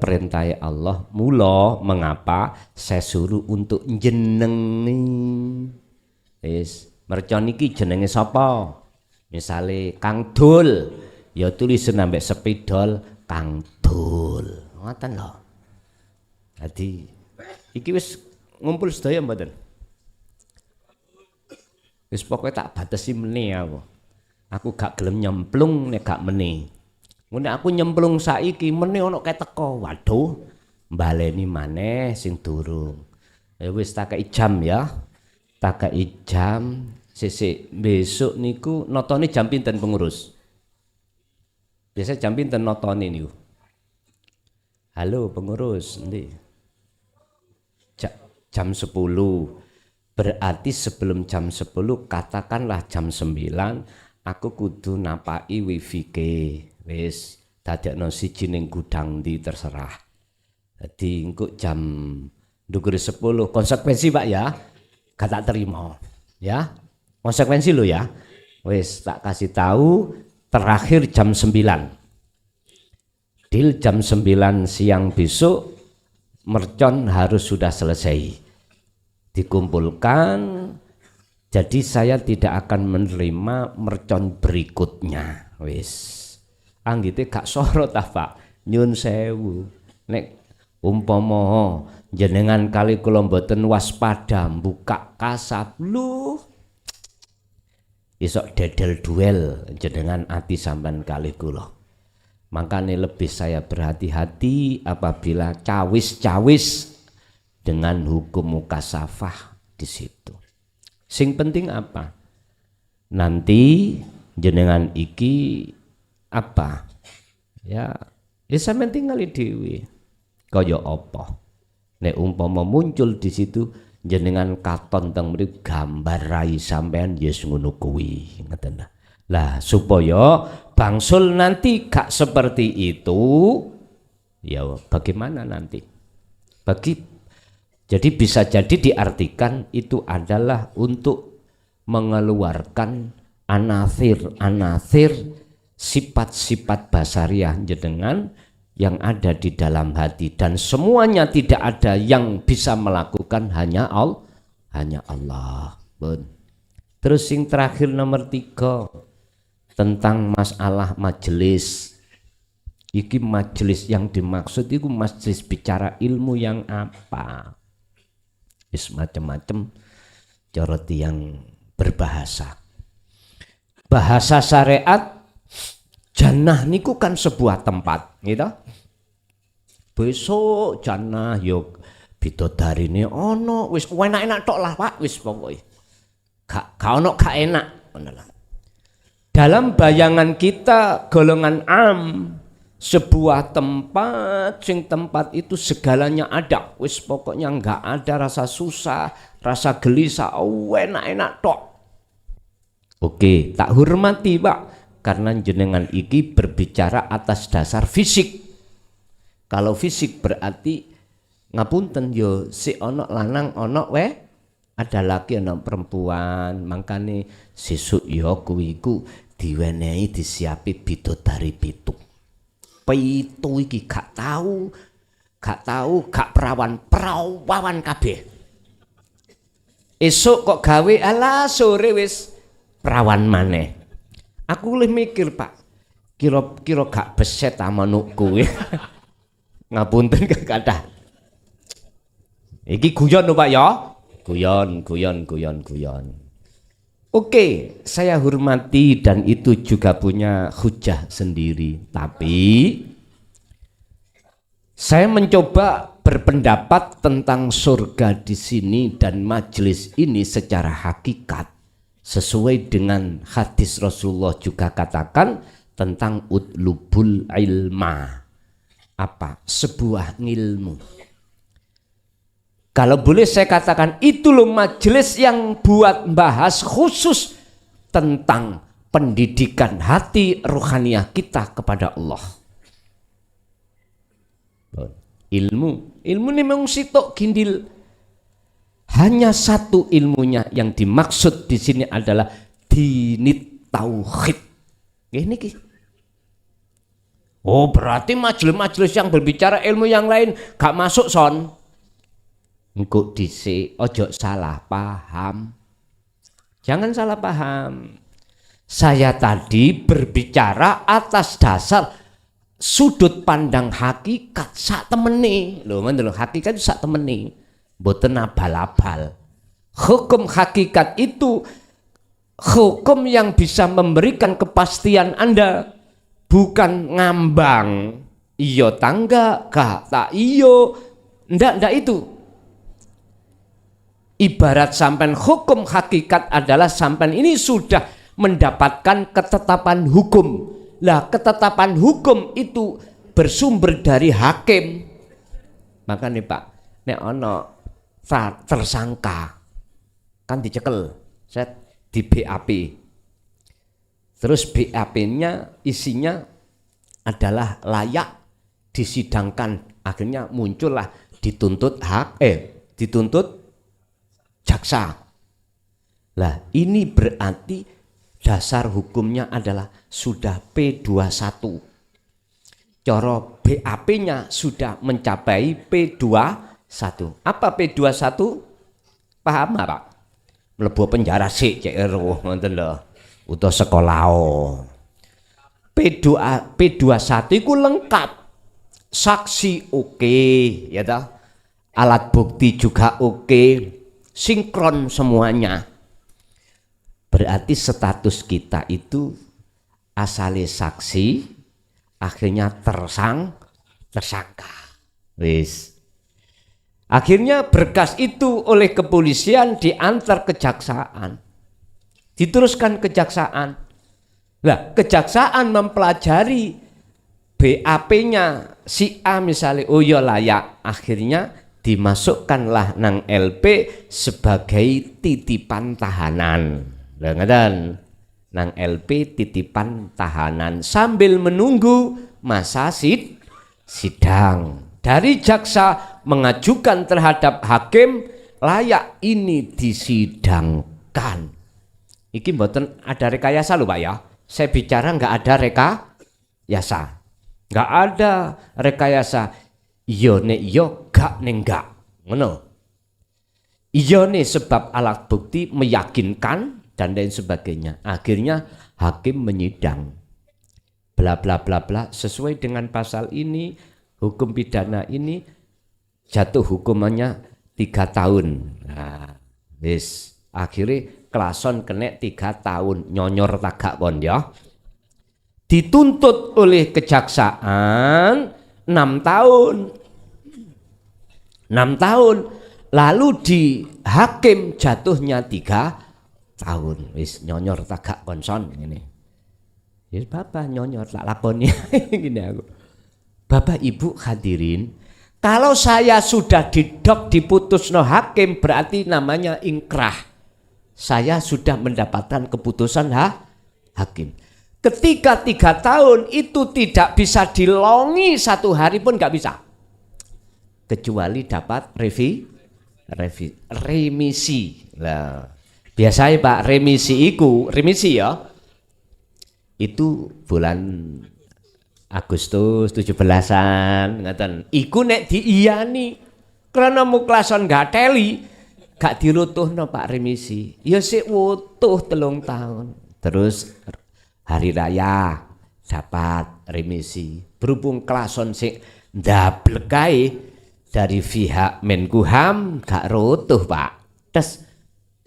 Speaker 2: perintah Allah. Mula mengapa saya suruh untuk jenengi. Wis mercon iki jenenge sapa? Misale Kang Dul, ya tulisan ambek sepidol Kang Dul. Ngoten lho. Dadi iki wis ngumpul sedaya mboten? Wis pokoke tak batesi meneh aku. Aku gak gelem nyemplung nek gak meneh. Ngene aku nyemplung saiki meneh ana kae teko. Waduh, mbaleni maneh sing durung. Ya wis tak kei jam ya. Tak kei jam. Sesuk besok niku notone jam pinten pengurus? Biasa jam pinten notone niku? Halo pengurus, endi? Jam 10. Berarti sebelum jam 10 katakanlah jam 9 aku kudu napaki wifi ke. Wis dadekno siji ning gudang ndi terserah. Dadi engko jam ndukur 10 konsekuensi Pak ya. Gak tak terima ya. Konsekuensi lo ya. Wis tak kasih tahu terakhir jam 9. Deal jam 9 siang besok mercon harus sudah selesai. Dikumpulkan. Jadi saya tidak akan menerima mercon berikutnya. Wis. Anggite gak sorot ta Pak. Nyun sewu. Nek umpama jenengan kali kula mboten waspada buka kasab lu isok dedel duel jenengan ati sampean kali kula. Makanya lebih saya berhati-hati apabila cawis-cawis dengan hukum mukasafah di situ. Sing penting apa? Nanti jenengan iki apa? Ya sampean tinggal dhewe. Kaya apa? Nek umpama muncul di situ jenengan katon teng mriku gambar rai sampean yes ngono kuwi ngeten. Lah supaya bangsul nanti gak seperti itu ya bagaimana nanti? Jadi bisa jadi diartikan itu adalah untuk mengeluarkan anasir sifat-sifat basariah jenengan yang ada di dalam hati dan semuanya tidak ada yang bisa melakukan hanya Allah. Bun. Terus yang terakhir nomor 3 tentang masalah majelis. Iki majelis yang dimaksud itu majelis bicara ilmu yang apa? Wis macam-macam cara yang berbahasa. Bahasa syariat jannah niku kan sebuah tempat, gitu. Besok jannah yo bidodarine ono, wis enak-enak tok lah Pak, wis pokoke. Gak ono gak enak, ngono lah. Dalam bayangan kita golongan am, sebuah tempat sing tempat itu segalanya ada, wis pokoknya enggak ada rasa susah, rasa gelisah, enak-enak tok. Oke, tak hormati Pak, karena jenengan iki berbicara atas dasar fisik. Kalau fisik berarti ngapunten yo si ono lanang ono ada laki ono perempuan, makane sesuk yo kuwi iku diwenehi disiapi bidodari pitu. Pitu iki gak perawan kabeh. Esuk kok gawe ala sore wis perawan maneh. Aku luwih mikir Pak, kira-kira gak beset ta manukku. Ngapunten kathah. Iki guyon lho Pak ya. Guyon. Oke, saya hormati dan itu juga punya hujah sendiri. Tapi saya mencoba berpendapat tentang surga di sini dan majelis ini secara hakikat sesuai dengan hadis Rasulullah juga katakan tentang utlubul ilma. Apa? Sebuah ilmu. Kalau boleh saya katakan itu loh majelis yang buat bahas khusus tentang pendidikan hati rohaniah kita kepada Allah. Ilmu ini memang sitok gindil. Hanya satu ilmunya yang dimaksud di sini adalah dinit tauhid. Ini ki. Oh berarti majelis-majelis yang berbicara ilmu yang lain gak masuk son. Engko dhisik ojo salah paham. Jangan salah paham. Saya tadi berbicara atas dasar sudut pandang hakikat sak temene. Lho ngono lho, hakikat itu sak temene. Mboten abal-abal. Hukum hakikat itu hukum yang bisa memberikan kepastian Anda, bukan ngambang. Iya tangga, gak tak iyo. Ndak itu. Ibarat sampean hukum hakikat adalah sampean ini sudah mendapatkan ketetapan hukum. Lah ketetapan hukum itu bersumber dari hakim. Maka nih Pak, nek ono tersangka kan dicekel, saya di BAP. Terus BAP-nya isinya adalah layak disidangkan. Akhirnya muncullah dituntut dituntut jaksa. Lah ini berarti dasar hukumnya adalah sudah P21. Coro BAP-nya sudah mencapai P21. Apa P21? Paham Pak? Mlebu penjara sik cek ero ngoten lho. Utawa sekolah. P21 iku lengkap. Saksi oke, ya toh. Alat bukti juga oke. Sinkron semuanya. Berarti status kita itu asale saksi, akhirnya tersangka. Wis. Akhirnya berkas itu oleh kepolisian diantar kejaksaan. Diteruskan kejaksaan. Nah, kejaksaan mempelajari BAP-nya si A misalnya, oh ya layak. Akhirnya dimasukkanlah nang LP sebagai titipan tahanan. Lah ngeten. Nang LP titipan tahanan sambil menunggu masa sidang. Dari jaksa mengajukan terhadap hakim layak ini disidangkan. Iki mboten ada rekayasa lho Pak ya. Saya bicara nggak ada rekayasa. Nggak ada rekayasa. Iya nek iya gak nek gak. Ngono. Iya nih sebab alat bukti meyakinkan dan lain sebagainya. Akhirnya hakim menyidang. bla bla bla bla, sesuai dengan pasal ini, hukum pidana ini jatuh hukumannya 3 tahun. Nah, wis akhirnya klason kena 3 tahun, nyonyor tagak kon ya. Dituntut oleh kejaksaan 6 tahun. 6 tahun. Lalu di hakim jatuhnya 3 tahun. Wis nyonyor tagak konson ini. Ya bapak nyonyor tak lakoni gini aku. Bapak Ibu hadirin, kalau saya sudah diputus no hakim berarti namanya ingkrah. Saya sudah mendapatkan keputusan hakim. Ketika 3 tahun itu tidak bisa dilongi 1 hari pun nggak bisa. Kecuali dapat remisi. Lah, biasanya Pak remisi ya. Itu bulan Agustus 17-an ngaten. Iku nek diiyani karena muklason gak teli, gak dirutuhno Pak remisi. Ya sik wutuh 3 tahun. Terus hari raya dapat remisi. Berhubung klason sik ndablekai dari pihak Menkumham gak rutuh Pak. Terus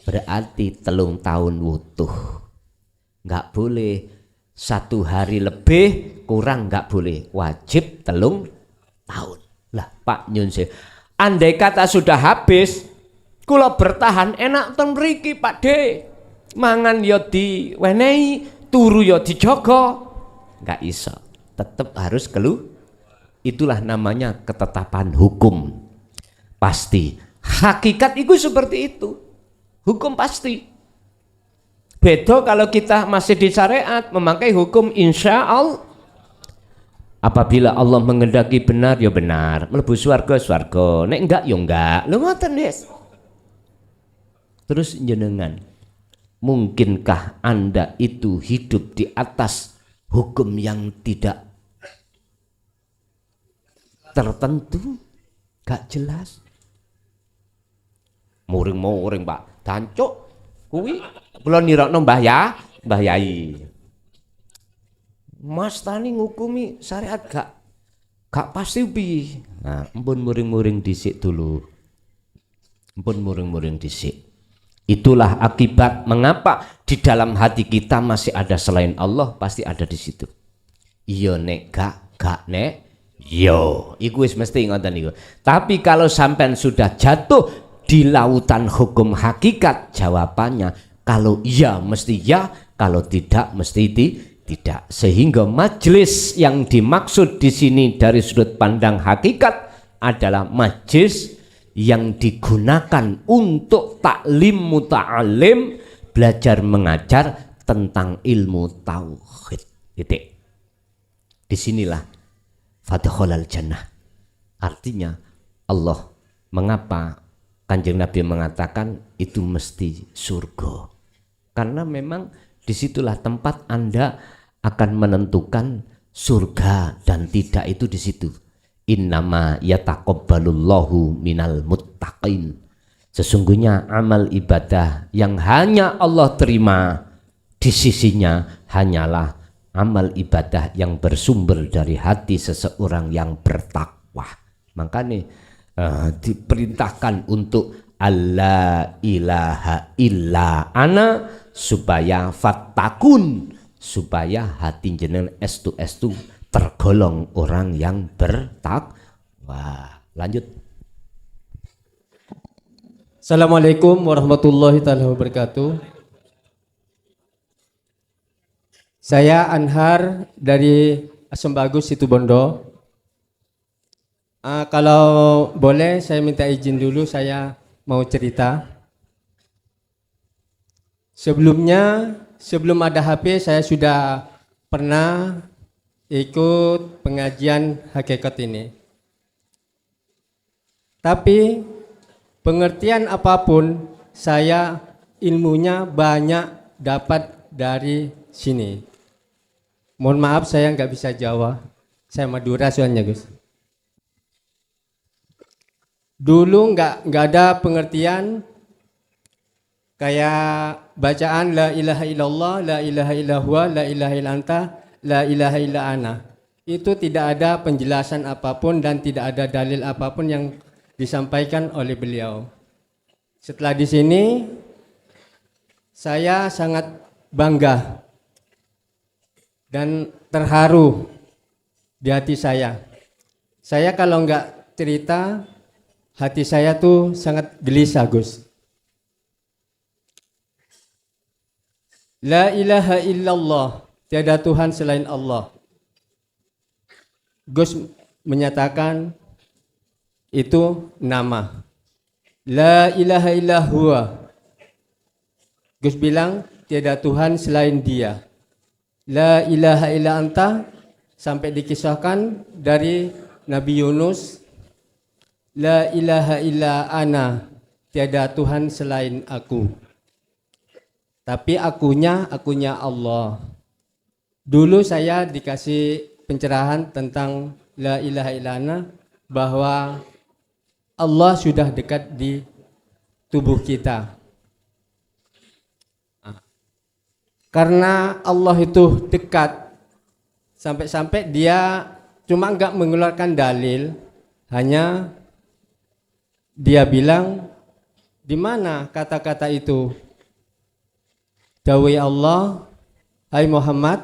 Speaker 2: berarti 3 tahun wutuh. Gak boleh 1 hari lebih kurang nggak boleh, wajib 3 tahun. Lah Pak Nyun Sewu, andai kata sudah habis, kula bertahan enak ten mriki Pak De, mangan yo diwenehi, turu yo dijogo, nggak iso, tetap harus itulah namanya ketetapan hukum pasti. Hakikat itu seperti itu, hukum pasti. Beda kalau kita masih di syariat memakai hukum insya Allah. Apabila Allah mengendaki benar ya benar, mlebu swarga swarga, nek enggak ya enggak. Lho ngoten wis. Terus jenengan, mungkinkah Anda itu hidup di atas hukum yang tidak tertentu? Gak jelas. Muring-muring Pak, dancuk kuwi kula nirakno Mbah Yai. Mas Tani ngukumi syariat gak pasti piye. Nah, empun muring-muring dhisik dulu. Empun muring-muring dhisik. Itulah akibat mengapa di dalam hati kita masih ada selain Allah, pasti ada di situ. Iya nek gak nek yo, iku wis mesti ngoten niku. Tapi kalau sampean sudah jatuh di lautan hukum hakikat, jawabannya kalau iya mesti ya, kalau tidak mesti tidak. Sehingga majelis yang dimaksud di sini dari sudut pandang hakikat adalah majelis yang digunakan untuk taklim muta'alim, belajar mengajar tentang ilmu tauhid. Titik. Disinilah fadkhulal jannah. Artinya Allah, mengapa Kanjeng Nabi mengatakan itu mesti surga? Karena memang disitulah tempat Anda akan menentukan surga dan tidak itu di situ. Innama yataqabbalullahu minal muttaqin. Sesungguhnya amal ibadah yang hanya Allah terima di sisinya hanyalah amal ibadah yang bersumber dari hati seseorang yang bertakwa. Makanya diperintahkan untuk alla ilaha illa ana, supaya fattakun, supaya hati jenengan estu tergolong orang yang bertakwa. Lanjut.
Speaker 5: Assalamualaikum warahmatullahi wabarakatuh. Saya Anhar dari Asam Bagus Situbondo. Kalau boleh saya minta izin dulu, saya mau cerita. Sebelum ada HP, saya sudah pernah ikut pengajian hakikat ini. Tapi pengertian apapun, saya ilmunya banyak dapat dari sini. Mohon maaf saya nggak bisa Jawa, saya Madura soalnya Gus. Dulu nggak ada pengertian kayak bacaan la ilaha illallah, la ilaha illahua, la ilaha illa anta, la ilaha illa ana, itu tidak ada penjelasan apapun dan tidak ada dalil apapun yang disampaikan oleh beliau. Setelah di sini saya sangat bangga dan terharu di hati saya. Saya kalau enggak cerita, hati saya tuh sangat gelisah, Gus. La ilaha illallah, tiada Tuhan selain Allah. Gus menyatakan itu nama. La ilaha illa huwa. Gus bilang tiada Tuhan selain Dia. La ilaha illa anta, sampai dikisahkan dari Nabi Yunus, la ilaha illa ana, tiada Tuhan selain aku. Tapi akunya Allah. Dulu saya dikasih pencerahan tentang la ilaha illa ana, bahwa Allah sudah dekat di tubuh kita. Karena Allah itu dekat, sampai-sampai Dia cuma enggak mengeluarkan dalil, hanya Dia bilang, di mana kata-kata itu? Dawai Allah, hai Muhammad,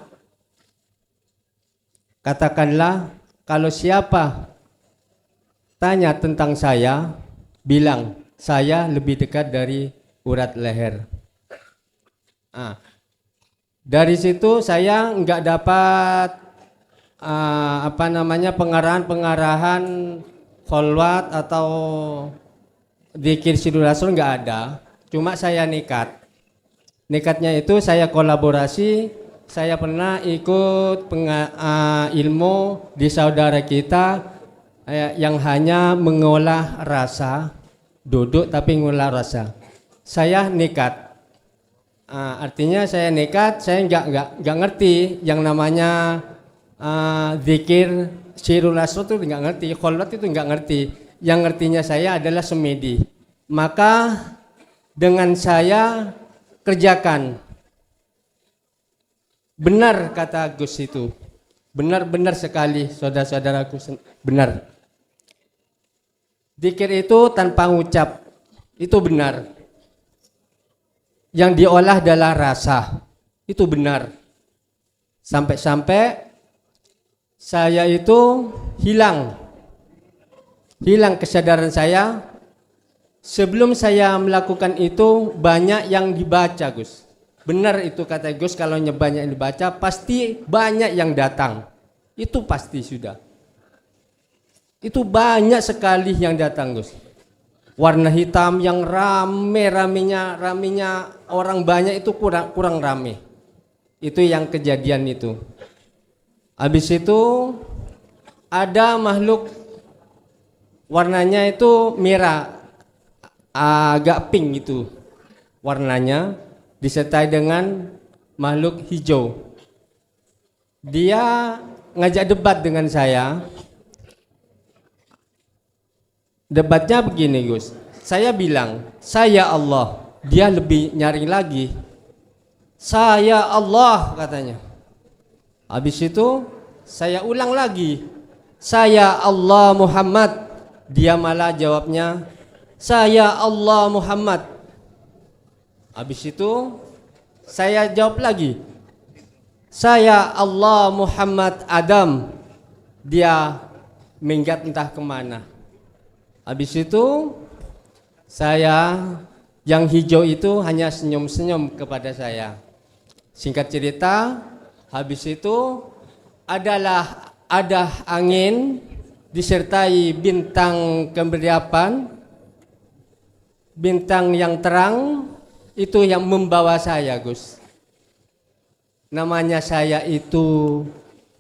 Speaker 5: katakanlah kalau siapa tanya tentang saya, bilang saya lebih dekat dari urat leher. Dari situ saya enggak dapat pengarahan kholwat atau dzikir Sirul Rasul, enggak ada. Cuma saya nekat. Nekatnya itu saya kolaborasi. Saya pernah ikut ilmu di saudara kita yang hanya mengolah rasa, duduk tapi mengolah rasa. Saya nekat. Artinya saya nekat, saya enggak ngerti yang namanya zikir Sirul Rasul itu enggak ngerti, kholwat itu enggak ngerti. Yang ngertinya saya adalah semedi. Maka dengan saya kerjakan. Benar kata Gus itu. Benar-benar sekali saudara-saudaraku, benar. Zikir itu tanpa ucap, itu benar. Yang diolah adalah rasa, itu benar. Sampai-sampai saya itu hilang kesadaran saya. Sebelum saya melakukan itu banyak yang dibaca, Gus. Benar itu kata Gus, kalau banyak yang dibaca pasti banyak yang datang. Itu pasti sudah. Itu banyak sekali yang datang, Gus. Warna hitam yang rame-ramenya orang banyak itu kurang rame. Itu yang kejadian itu. Habis itu ada makhluk warnanya itu merah, agak pink itu warnanya, disertai dengan makhluk hijau. Dia ngajak debat dengan saya. Debatnya begini, Gus. Saya bilang, saya Allah. Dia lebih nyaring lagi. Saya Allah katanya. Habis itu saya ulang lagi. Saya Allah Muhammad. Dia malah jawabnya, saya Allah Muhammad. Habis itu saya jawab lagi, saya Allah Muhammad Adam. Dia minggat entah kemana. Habis itu saya, yang hijau itu hanya senyum-senyum kepada saya. Singkat cerita, habis itu ada angin disertai bintang kemeriapan, bintang yang terang, itu yang membawa saya, Gus. Namanya saya itu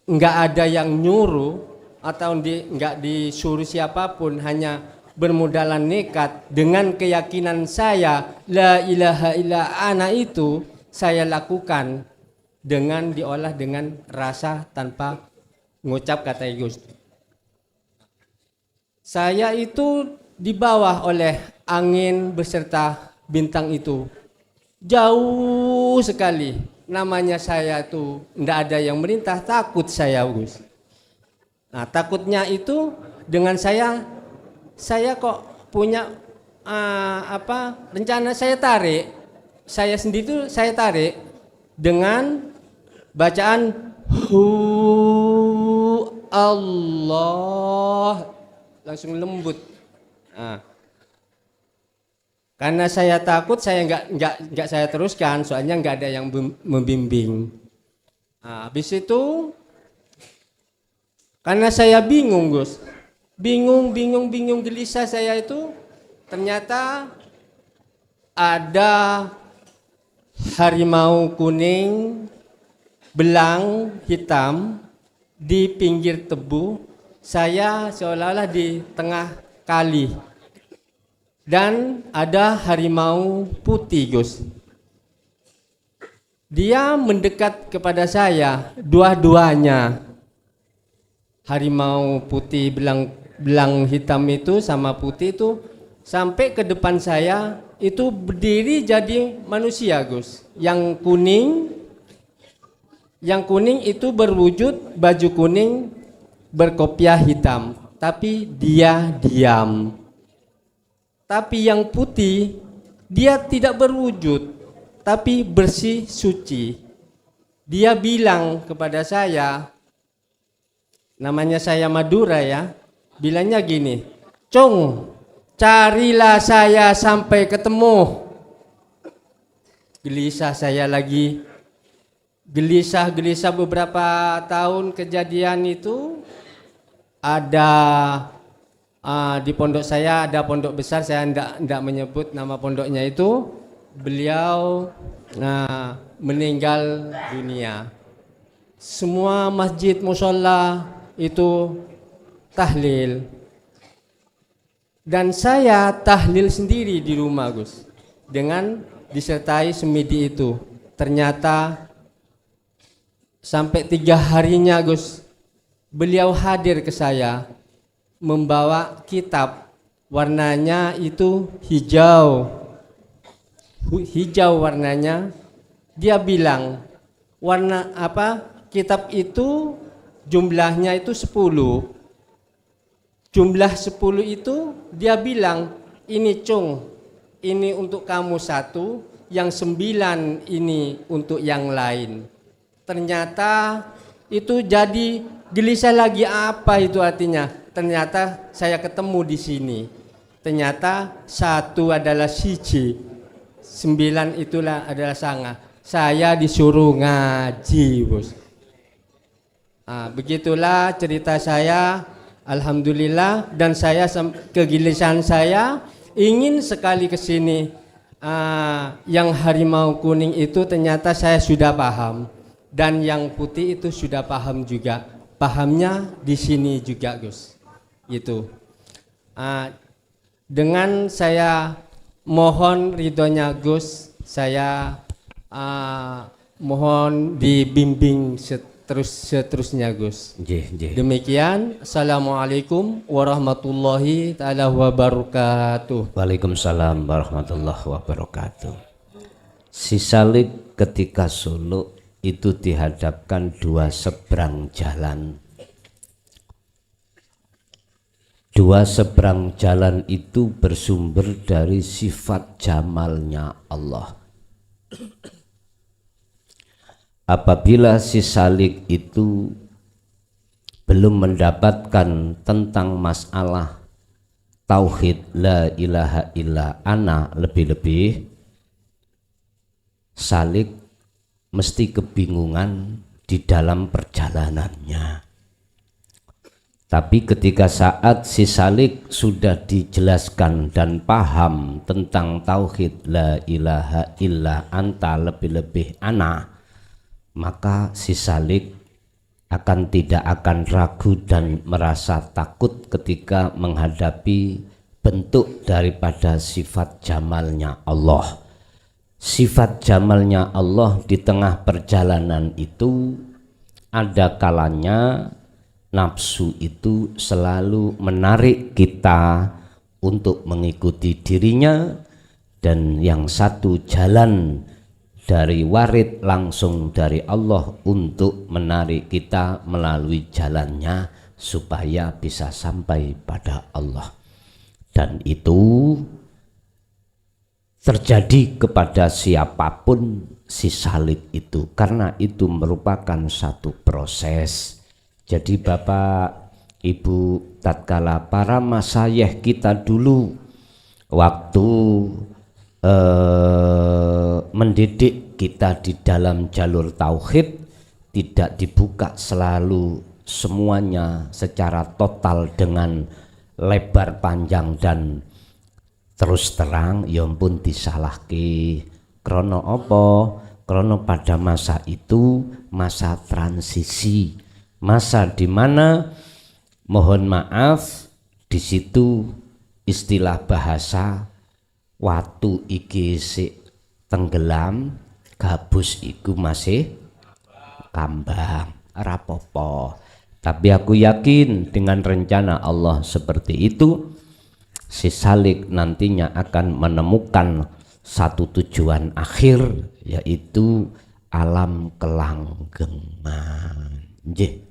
Speaker 5: enggak ada yang nyuruh atau enggak disuruh siapapun, hanya bermodalan nekat dengan keyakinan saya la ilaha illa ana, itu saya lakukan dengan diolah dengan rasa tanpa ngucap kata Gus. Saya itu dibawa oleh angin beserta bintang itu jauh sekali. namanya saya tuh ndak ada yang merintah, takut saya, Gus. Nah, takutnya itu dengan saya kok punya rencana saya tarik. Saya sendiri tuh saya tarik dengan bacaan hu Allah, langsung lembut. Nah, karena saya takut, saya nggak saya teruskan, soalnya nggak ada yang membimbing. Nah, habis itu karena saya bingung, Gus, bingung gelisah saya itu, ternyata ada harimau kuning, belang hitam di pinggir tebu. Saya seolah-olah di tengah kali. Dan ada harimau putih, Gus. Dia mendekat kepada saya, dua-duanya. Harimau putih, belang hitam itu sama putih itu sampai ke depan saya, itu berdiri jadi manusia, Gus. Yang kuning itu berwujud baju kuning berkopiah hitam, tapi dia diam. Tapi yang putih, dia tidak berwujud, tapi bersih suci. Dia bilang kepada saya, namanya saya Madura ya, bilangnya gini, "Cung, carilah saya sampai ketemu." Gelisah saya lagi, gelisah beberapa tahun kejadian itu. Ada di pondok saya, ada pondok besar, saya tidak menyebut nama pondoknya itu. Beliau meninggal dunia. Semua masjid musola itu tahlil. Dan saya tahlil sendiri di rumah, Gus, dengan disertai semidi itu. Ternyata sampai 3 harinya, Gus, beliau hadir ke saya membawa kitab, warnanya itu hijau warnanya. Dia bilang, warna apa? Kitab itu jumlahnya itu 10. Jumlah 10 itu dia bilang, "Ini Cung, ini untuk kamu 1, yang 9 ini untuk yang lain." Ternyata itu jadi gelisah lagi, apa itu artinya? Ternyata saya ketemu di sini. Ternyata 1 adalah siji, 9 itulah adalah sanga. Saya disuruh ngaji, Bos. Begitulah cerita saya. Alhamdulillah, dan saya kegelisahan saya ingin sekali ke sini. Yang harimau kuning itu ternyata saya sudah paham, dan yang putih itu sudah paham juga. Pahamnya di sini juga, Gus. Itu. Dengan saya mohon ridhonya Gus, saya mohon dibimbing seterusnya, Gus. Demikian. Assalamualaikum warahmatullahi taala wabarakatuh.
Speaker 2: Waalaikumsalam warahmatullahi wabarakatuh. Si Salik ketika suluk itu dihadapkan 2 seberang jalan. 2 seberang jalan itu bersumber dari sifat jamalnya Allah. Apabila si Salik itu belum mendapatkan tentang masalah tauhid la ilaha illa ana, lebih-lebih Salik mesti kebingungan di dalam perjalanannya. Tapi ketika saat si Salik sudah dijelaskan dan paham tentang tauhid la ilaha illa anta, lebih-lebih ana, maka si Salik tidak akan ragu dan merasa takut ketika menghadapi bentuk daripada sifat jamalnya Allah. Sifat jamalnya Allah di tengah perjalanan itu ada kalanya nafsu itu selalu menarik kita untuk mengikuti dirinya, dan yang satu jalan dari warid langsung dari Allah untuk menarik kita melalui jalannya supaya bisa sampai pada Allah. Dan itu terjadi kepada siapapun si salib itu, karena itu merupakan satu proses. Jadi Bapak Ibu, tatkala para masyayikh kita dulu waktu mendidik kita di dalam jalur tauhid, tidak dibuka selalu semuanya secara total dengan lebar panjang dan terus terang, ya pun disalahke. Krono apa? Krono pada masa itu masa transisi, masa di mana mohon maaf di situ istilah bahasa watu iki sik tenggelam, gabus iku masih kambang, rapopo. Tapi aku yakin dengan rencana Allah seperti itu, si salik nantinya akan menemukan satu tujuan akhir, yaitu alam kelanggengan. Nggih.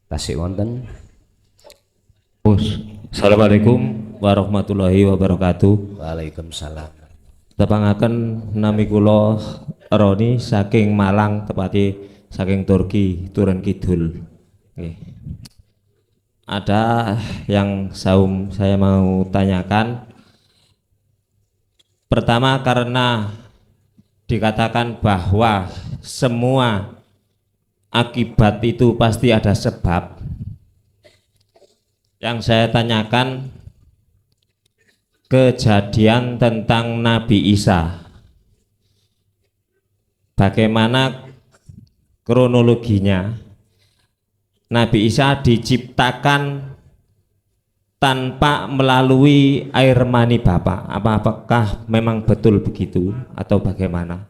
Speaker 2: Tasik wonten.
Speaker 6: Assalamualaikum warahmatullahi wabarakatuh.
Speaker 2: Waalaikumsalam.
Speaker 6: Tepangaken nami kula Roni saking Malang, tepatnya saking Turki, turun kidul. Oke. Ada yang saya mau tanyakan. Pertama, karena dikatakan bahwa semua akibat itu pasti ada sebab. Yang saya tanyakan kejadian tentang Nabi Isa. Bagaimana kronologinya? Nabi Isa diciptakan tanpa melalui air mani Bapak. Apakah memang betul begitu atau bagaimana?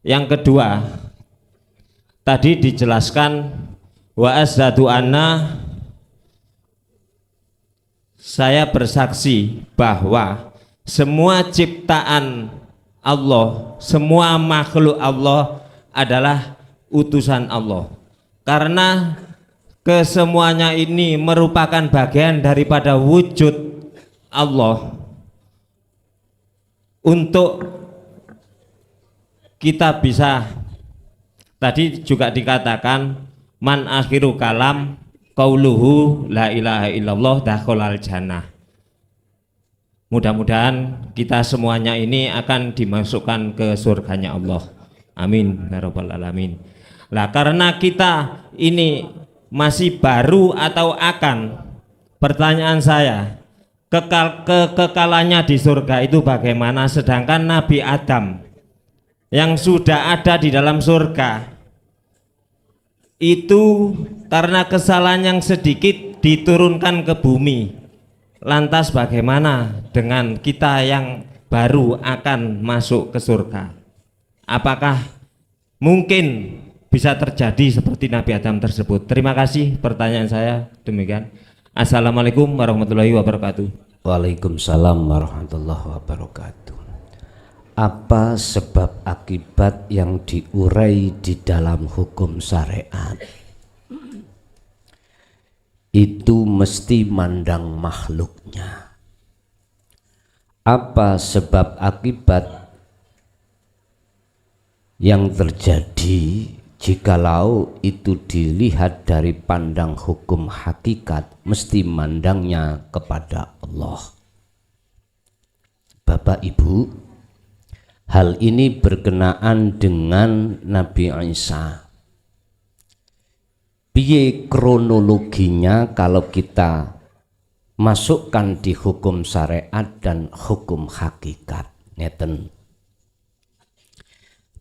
Speaker 6: Yang kedua, tadi dijelaskan wa asyhadu anna, saya bersaksi bahwa semua ciptaan Allah, semua makhluk Allah adalah utusan Allah. Karena kesemuanya ini merupakan bagian daripada wujud Allah untuk kita bisa, tadi juga dikatakan man akhiru kalam qauluhu la ilaha illallah dakhalal jannah. Mudah-mudahan kita semuanya ini akan dimasukkan ke surganya Allah. Amin ya rabbal alamin. Lah karena kita ini masih baru atau akan, pertanyaan saya, kekalannya di surga itu bagaimana, sedangkan Nabi Adam yang sudah ada di dalam surga itu karena kesalahan yang sedikit diturunkan ke bumi. Lantas bagaimana dengan kita yang baru akan masuk ke surga? Apakah mungkin bisa terjadi seperti Nabi Adam tersebut? Terima kasih, pertanyaan saya demikian. Assalamualaikum warahmatullahi wabarakatuh.
Speaker 2: Waalaikumsalam warahmatullahi wabarakatuh. Apa sebab akibat yang diurai di dalam hukum syariat? Itu mesti mandang makhluknya. Apa sebab akibat yang terjadi jikalau itu dilihat dari pandang hukum hakikat, mesti mandangnya kepada Allah. Bapak Ibu, hal ini berkenaan dengan Nabi Isa. Piye kronologinya kalau kita masukkan di hukum syariat dan hukum hakikat? Ngeten.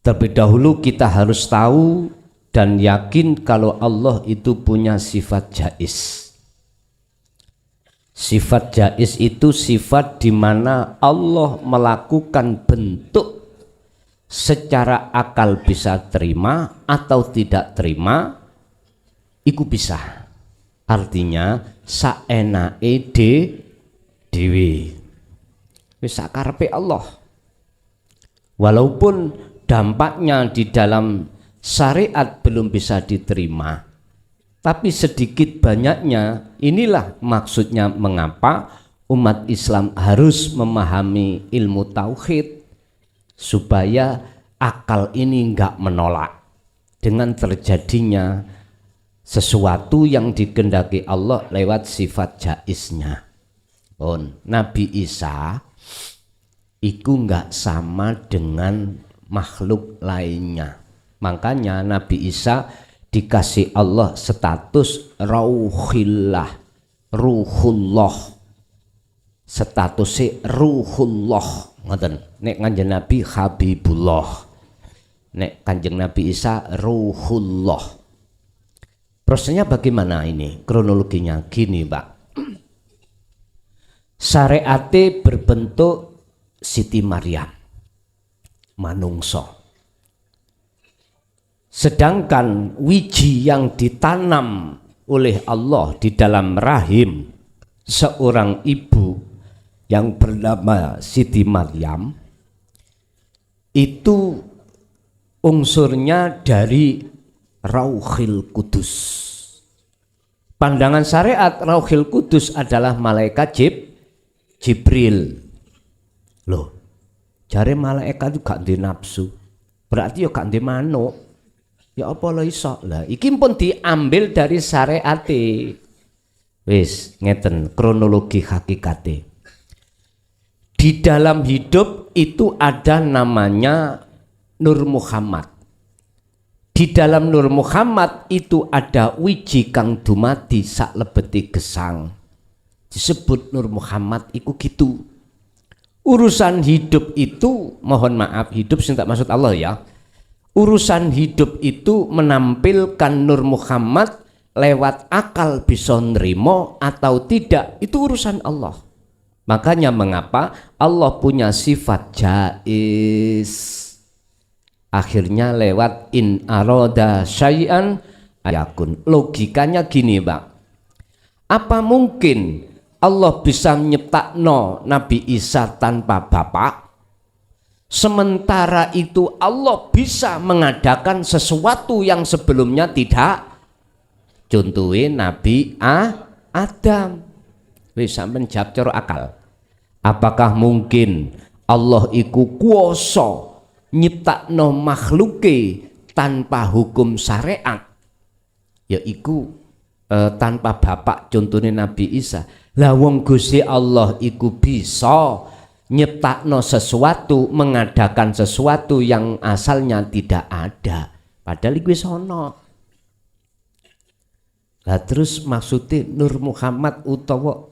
Speaker 2: Terlebih dahulu kita harus tahu dan yakin kalau Allah itu punya sifat jaiz. Sifat jaiz itu sifat di mana Allah melakukan bentuk secara akal bisa terima atau tidak terima, iku bisa. Artinya saenake dhewe. Wis sakarepe Allah. Walaupun dampaknya di dalam syariat belum bisa diterima. Tapi sedikit banyaknya inilah maksudnya mengapa umat Islam harus memahami ilmu tauhid supaya akal ini enggak menolak dengan terjadinya sesuatu yang dikehendaki Allah lewat sifat jaiznya. Nabi Isa itu enggak sama dengan makhluk lainnya. Makanya Nabi Isa dikasih Allah status rauhillah, ruhullah, statusnya ruhullah, ngoten. Nek Kanjeng Nabi Habibullah, nek Kanjeng Nabi Isa ruhullah. Prosesnya bagaimana ini? Kronologinya gini, Pak. Syariate berbentuk Siti Maryam, manungso. Sedangkan wiji yang ditanam oleh Allah di dalam rahim seorang ibu yang bernama Siti Maryam itu unsurnya dari Rauhil Kudus. Pandangan syariat Rauhil Kudus adalah malaikat Jibril. Loh, jare malaikat itu gak ndek nafsu. Berarti ya gak ndek manuk. Ya apa lo iso lah, iki pun diambil dari syariate. Wis ngeten kronologi hakikate. Di dalam hidup itu ada namanya Nur Muhammad. Di dalam Nur Muhammad itu ada wiji kang dumadi sak lebeti gesang. Disebut Nur Muhammad iku gitu. Urusan hidup itu, mohon maaf, hidup sing tak maksud Allah ya. Urusan hidup itu menampilkan Nur Muhammad lewat akal bisa nerimo atau tidak, itu urusan Allah. Makanya mengapa Allah punya sifat jaiz. Akhirnya lewat in aroda syai'an ayakun. Logikanya gini, Pak. Apa mungkin Allah bisa nyiptakno Nabi Isa tanpa bapak? Sementara itu Allah bisa mengadakan sesuatu yang sebelumnya tidak. Contohnya Nabi Adam. Bisa menjawab cara akal. Apakah mungkin Allah iku kuasa nyiptakno makhluke tanpa hukum syariat? Yaiku tanpa bapak, contohnya Nabi Isa. Lah wong Gusti Allah iku bisa nyiptakno sesuatu, mengadakan sesuatu yang asalnya tidak ada, padahal iku wis ana. Lah terus maksudnya Nur Muhammad utawa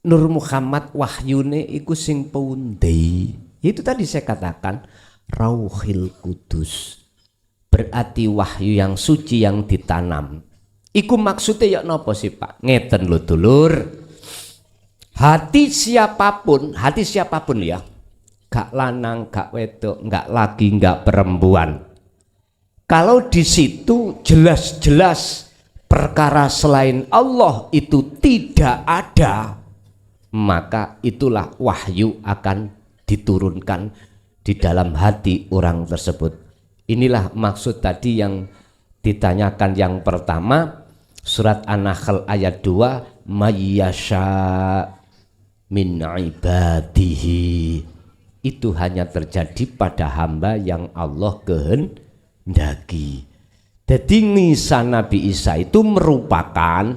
Speaker 2: Nur Muhammad wahyune iku sing pundi? Itu tadi saya katakan Rauhil Kudus. Berarti wahyu yang suci yang ditanam. Iku maksudnya ya napa sih, Pak? Ngeten lho dulur. Hati siapapun ya, gak lanang, gak wedok, gak laki, gak perempuan. Kalau di situ jelas-jelas perkara selain Allah itu tidak ada, maka itulah wahyu akan diturunkan di dalam hati orang tersebut. Inilah maksud tadi yang ditanyakan yang pertama, surat An-Nahl ayat 2, mayyasha min ibadihi, itu hanya terjadi pada hamba yang Allah kehendaki. Jadi Isa Nabi Isa itu merupakan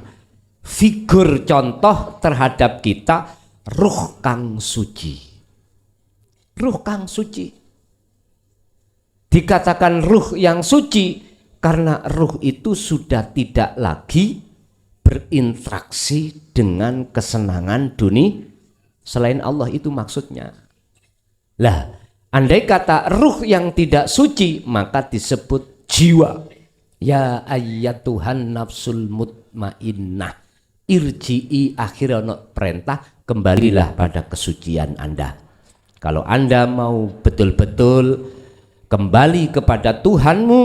Speaker 2: figur contoh terhadap kita ruh kang suci. Ruh kang suci. Dikatakan ruh yang suci karena ruh itu sudah tidak lagi berinteraksi dengan kesenangan dunia selain Allah, itu maksudnya. Lah, andai kata ruh yang tidak suci maka disebut jiwa. Ya ayyatuhan nafsul mutmainnah irji'i, akhirnya perintah kembalilah pada kesucian Anda. Kalau Anda mau betul-betul kembali kepada Tuhanmu,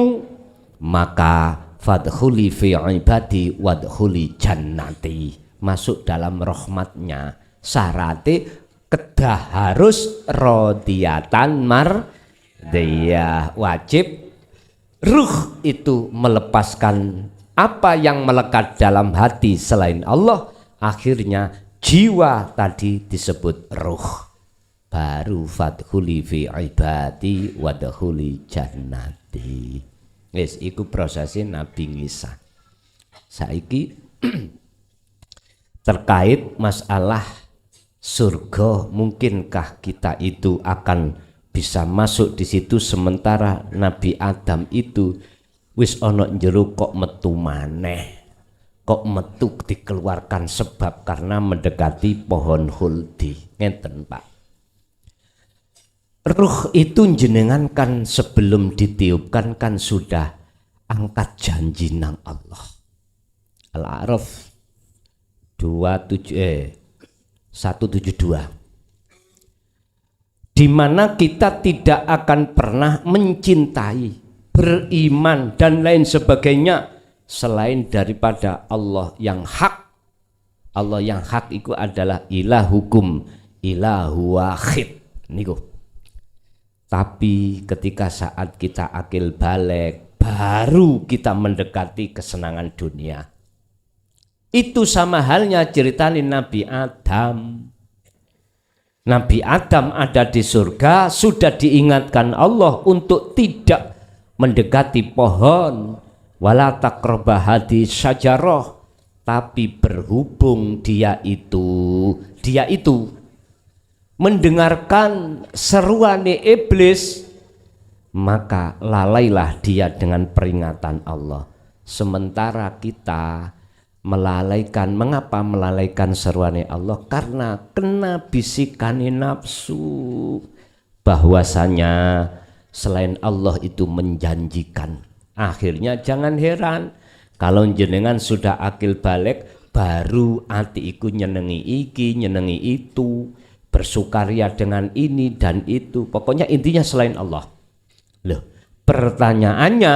Speaker 2: maka fadkhuli fi ibadi wadkhuli jannati, masuk dalam rahmatnya. Syaratnya kedah harus rodiyatan Dia wajib ruh itu melepaskan apa yang melekat dalam hati selain Allah, akhirnya jiwa tadi disebut ruh. Baru fadkhuli fi ibadi wadkhuli jannati. Wis iku prosesnya Nabi Isa. Saiki terkait masalah surga, mungkinkah kita itu akan bisa masuk di situ sementara Nabi Adam itu wis ono njero kok metu maneh, kok metu dikeluarkan sebab karena mendekati pohon huldi. Ngeten Pak, ruh itu jenengan kan sebelum ditiupkan kan sudah angkat janji nang Allah. Al-A'raf 172, di mana kita tidak akan pernah mencintai, beriman dan lain sebagainya selain daripada Allah yang hak. Allah yang hak itu adalah ilahukum ilahu wahid niku. Tapi ketika saat kita akil balik, baru kita mendekati kesenangan dunia. Itu sama halnya ceritain Nabi Adam. Nabi Adam ada di surga, sudah diingatkan Allah untuk tidak mendekati pohon, wala taqraba hadhihi syajarah, tapi berhubung dia itu mendengarkan seruan iblis, maka lalailah dia dengan peringatan Allah. Sementara kita melalaikan. Mengapa melalaikan seruan Allah? Karena kena bisikan nafsu bahwasanya selain Allah itu menjanjikan. Akhirnya jangan heran kalau jenengan sudah akil balik, baru ati iku nyenengi iki nyenengi itu, bersukaria dengan ini dan itu, pokoknya intinya selain Allah. Loh, pertanyaannya,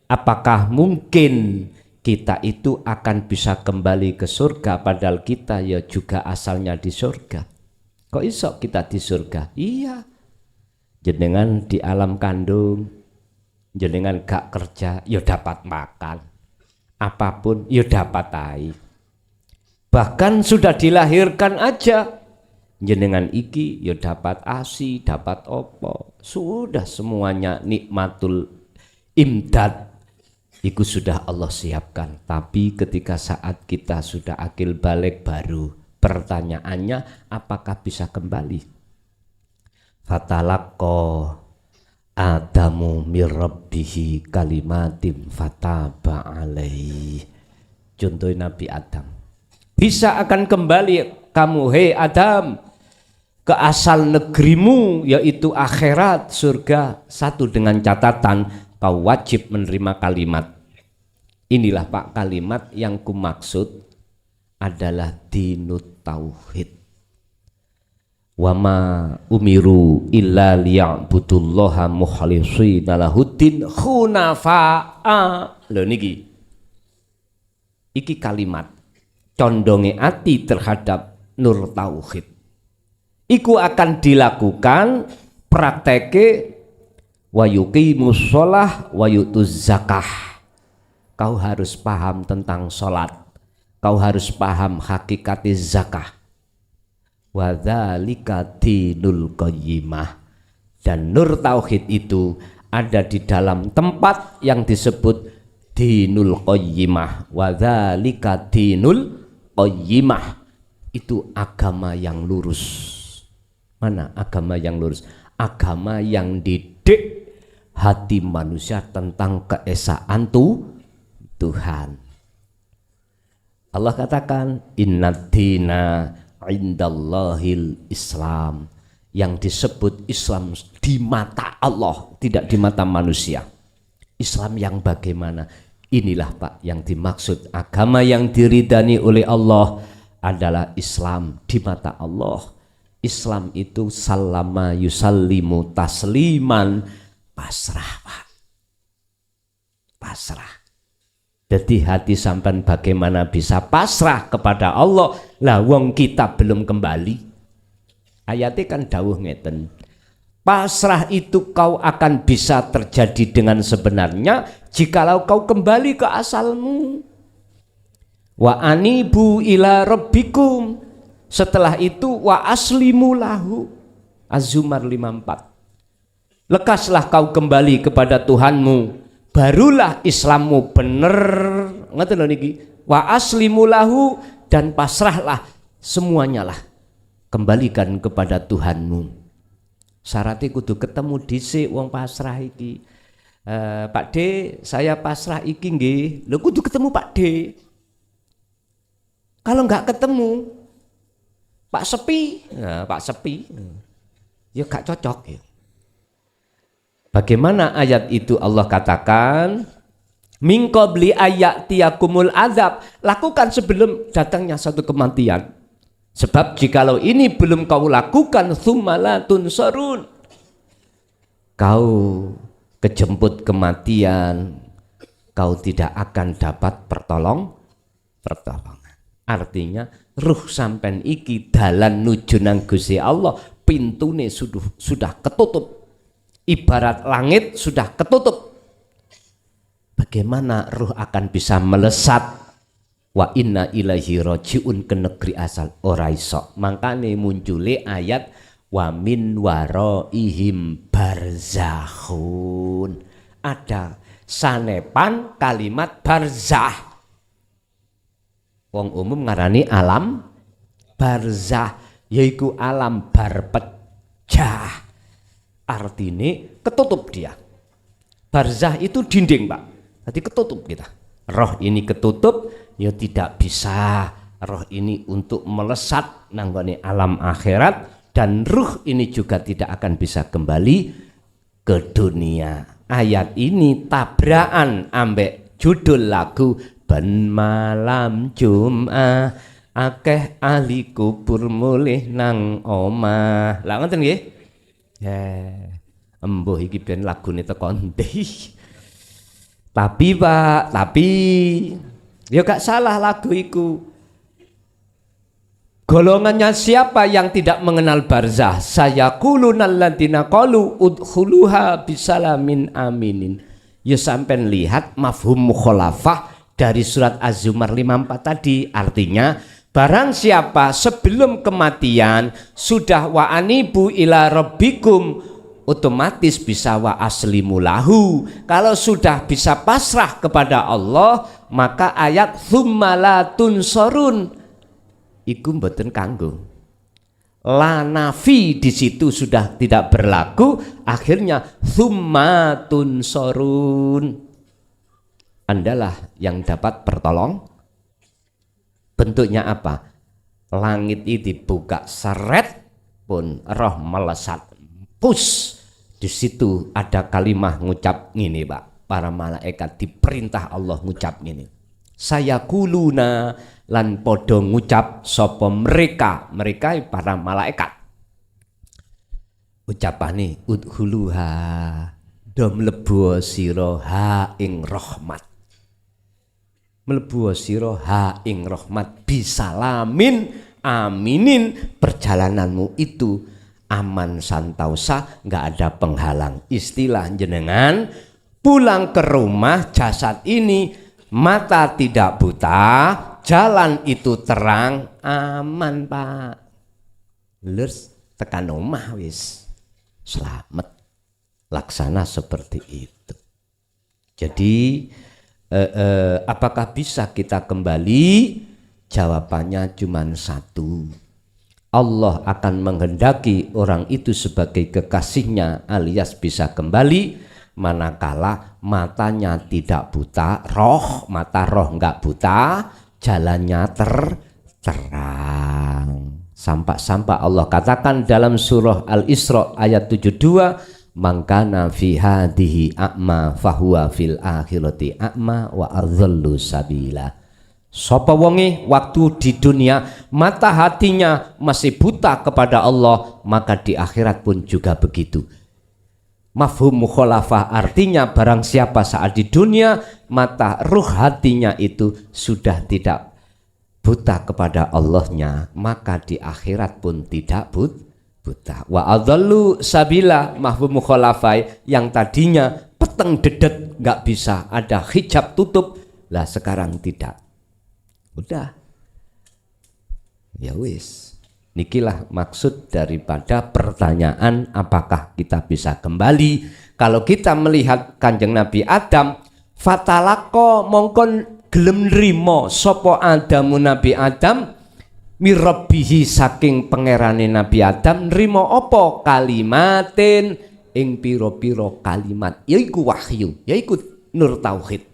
Speaker 2: apakah mungkin kita itu akan bisa kembali ke surga padahal kita ya juga asalnya di surga? Kok iso kita di surga? Iya, jenengan di alam kandung, jenengan gak kerja ya dapat makan, apapun ya dapat tai. Bahkan sudah dilahirkan aja jenengan iki ya dapat ASI, dapat opo, sudah semuanya nikmatul imdad itu sudah Allah siapkan. Tapi ketika saat kita sudah akil balik, baru pertanyaannya apakah bisa kembali? Fatalaqqa Adamu mir rabbihi kalimatim fataba alaihi. Contoh Nabi Adam, bisa akan kembali kamu hei Adam ke asal negerimu, yaitu akhirat, surga, satu dengan catatan kau wajib menerima kalimat. Inilah Pak kalimat yang kumaksud adalah dinut tauhid. Wama umiru illa liya'budullaha mukhlishina lahuddin hunafa'a. Lho niki, iki kalimat condonge ati terhadap nur tauhid. Iku akan dilakukan prakteke wa yuqimus shalah wa yutuz zakah. Kau harus paham tentang sholat, kau harus paham hakikat zakah. Wa dzalika dinul qayyimah. Dan nur tauhid itu ada di dalam tempat yang disebut dinul qayyimah. Wa dzalika dinul qayyimah, itu agama yang lurus. Mana agama yang lurus? Agama yang didik hati manusia tentang keesaan Tuhan. Allah katakan innad dina indallahil Islam. Yang disebut Islam di mata Allah, tidak di mata manusia. Islam yang bagaimana? Inilah Pak yang dimaksud agama yang diridani oleh Allah adalah Islam di mata Allah. Islam itu salama yusallimu tasliman, pasrah Pak, pasrah. Jadi hati sampean bagaimana bisa pasrah kepada Allah? Lah wong kita belum kembali. Ayatnya kan dawuh ngeten, Pasrah itu kau akan bisa terjadi dengan sebenarnya jikalau kau kembali ke asalmu. Wa anibu ila rabbikum. Setelah itu wa aslimu lahu. Az-Zumar 54. Lekaslah kau kembali kepada Tuhanmu, barulah Islammu bener. Ngerti lho niki. Wa aslimu lahu, dan pasrahlah semuanya lah. Kembalikan kepada Tuhanmu. Syaratnya kudu ketemu dhisik wong pasrah iki. Pak D, saya pasrah iki nggih. Lho kudu ketemu Pak D. Kalau enggak ketemu Pak Sepi, nah, Pak Sepi, ya gak cocok ya. Bagaimana ayat itu Allah katakan, min qabli ayatiyakumul azab, lakukan sebelum datangnya satu kematian. Sebab jikalau ini belum kau lakukan, tsumma tunsarun, kau kejemput kematian, kau tidak akan dapat pertolongan. Artinya ruh sampean iki dalan nuju nang Gusti Allah, pintune sudah ketutup. Ibarat langit sudah ketutup. Bagaimana ruh akan bisa melesat? Wa inna ilaihi rajiun, ke negeri asal ora iso. Makane muncule ayat wa min waraihim barzakhun. Ada sanepan kalimat barzah. Wong umum ngarani alam barzah, yaiku alam barpecah. Artine ketutup dia. Barzah itu dinding, Pak. Jadi ketutup kita. Roh ini ketutup, ya tidak bisa roh ini untuk melesat nanggone alam akhirat, dan ruh ini juga tidak akan bisa kembali ke dunia. Ayat ini tabrakan ambek judul lagu Ben malam Jum'ah akeh ahli kubur mulih nang omah. Lah ngoten nggih? Embuh iki ben lagune teko ndi. Tapi Pak, ya gak salah lagu iku. Golongannya siapa yang tidak mengenal barzah? Sayaqulunal ladzina qalu udkhuluha bisalamin aminin. Ya sampean lihat mafhum mukhalafah dari surat Az-Zumar 54 tadi. Artinya barang siapa sebelum kematian sudah wa anibu ila rabbikum, otomatis bisa wa aslimu lahu. Kalau sudah bisa pasrah kepada Allah, maka ayat tsumma tunsarun iku mboten kanggo. La nafi di situ sudah tidak berlaku, akhirnya tsumma tunsarun. Andalah yang dapat pertolong. Bentuknya apa? Langit itu dibuka seret pun roh melesat. Pus. Di situ ada kalimah ngucap ngini, Pak. Para malaikat diperintah Allah ngucap ngini. Saya kuluna lan podo ngucap sopo mereka para malaikat. Ucapane udhuluha do mlebu sira ha ing rahmat. Mlebu sira ha ing rahmat bisalamin aminin, perjalananmu itu aman santausa, nggak ada penghalang. Istilah jenengan pulang ke rumah, jasad ini mata tidak buta, jalan itu terang, aman Pak. Lurs tekan omah wis selamat. Laksana seperti itu. Jadi apakah bisa kita kembali? Jawabannya cuma satu. Allah akan menghendaki orang itu sebagai kekasihnya alias bisa kembali manakala matanya tidak buta, mata roh enggak buta, jalannya terang. Sampai Allah katakan dalam surah Al-Isra ayat 72, mangkana fi hadhihi a'ma fahuwa fil akhirati a'ma wa adzallu sabila. Sapa wonge waktu di dunia mata hatinya masih buta kepada Allah, maka di akhirat pun juga begitu. Mafhum mukhalafah artinya barang siapa saat di dunia mata ruh hatinya itu sudah tidak buta kepada Allahnya, maka di akhirat pun tidak buta. buta. Wa adallu sabila mahfum mukhalafai, yang tadinya peteng dedet nggak bisa ada hijab tutup, lah sekarang tidak. Udah. Ya wis. Nikilah maksud daripada pertanyaan apakah kita bisa kembali. Kalau kita melihat Kanjeng Nabi Adam, fatalako mongkon gelem nrimo sapa Adamu Nabi Adam mirabbihi saking pangerane Nabi Adam nrimo apa kalimatin ing pira-pira kalimat, yaiku wahyu, yaiku nur tauhid.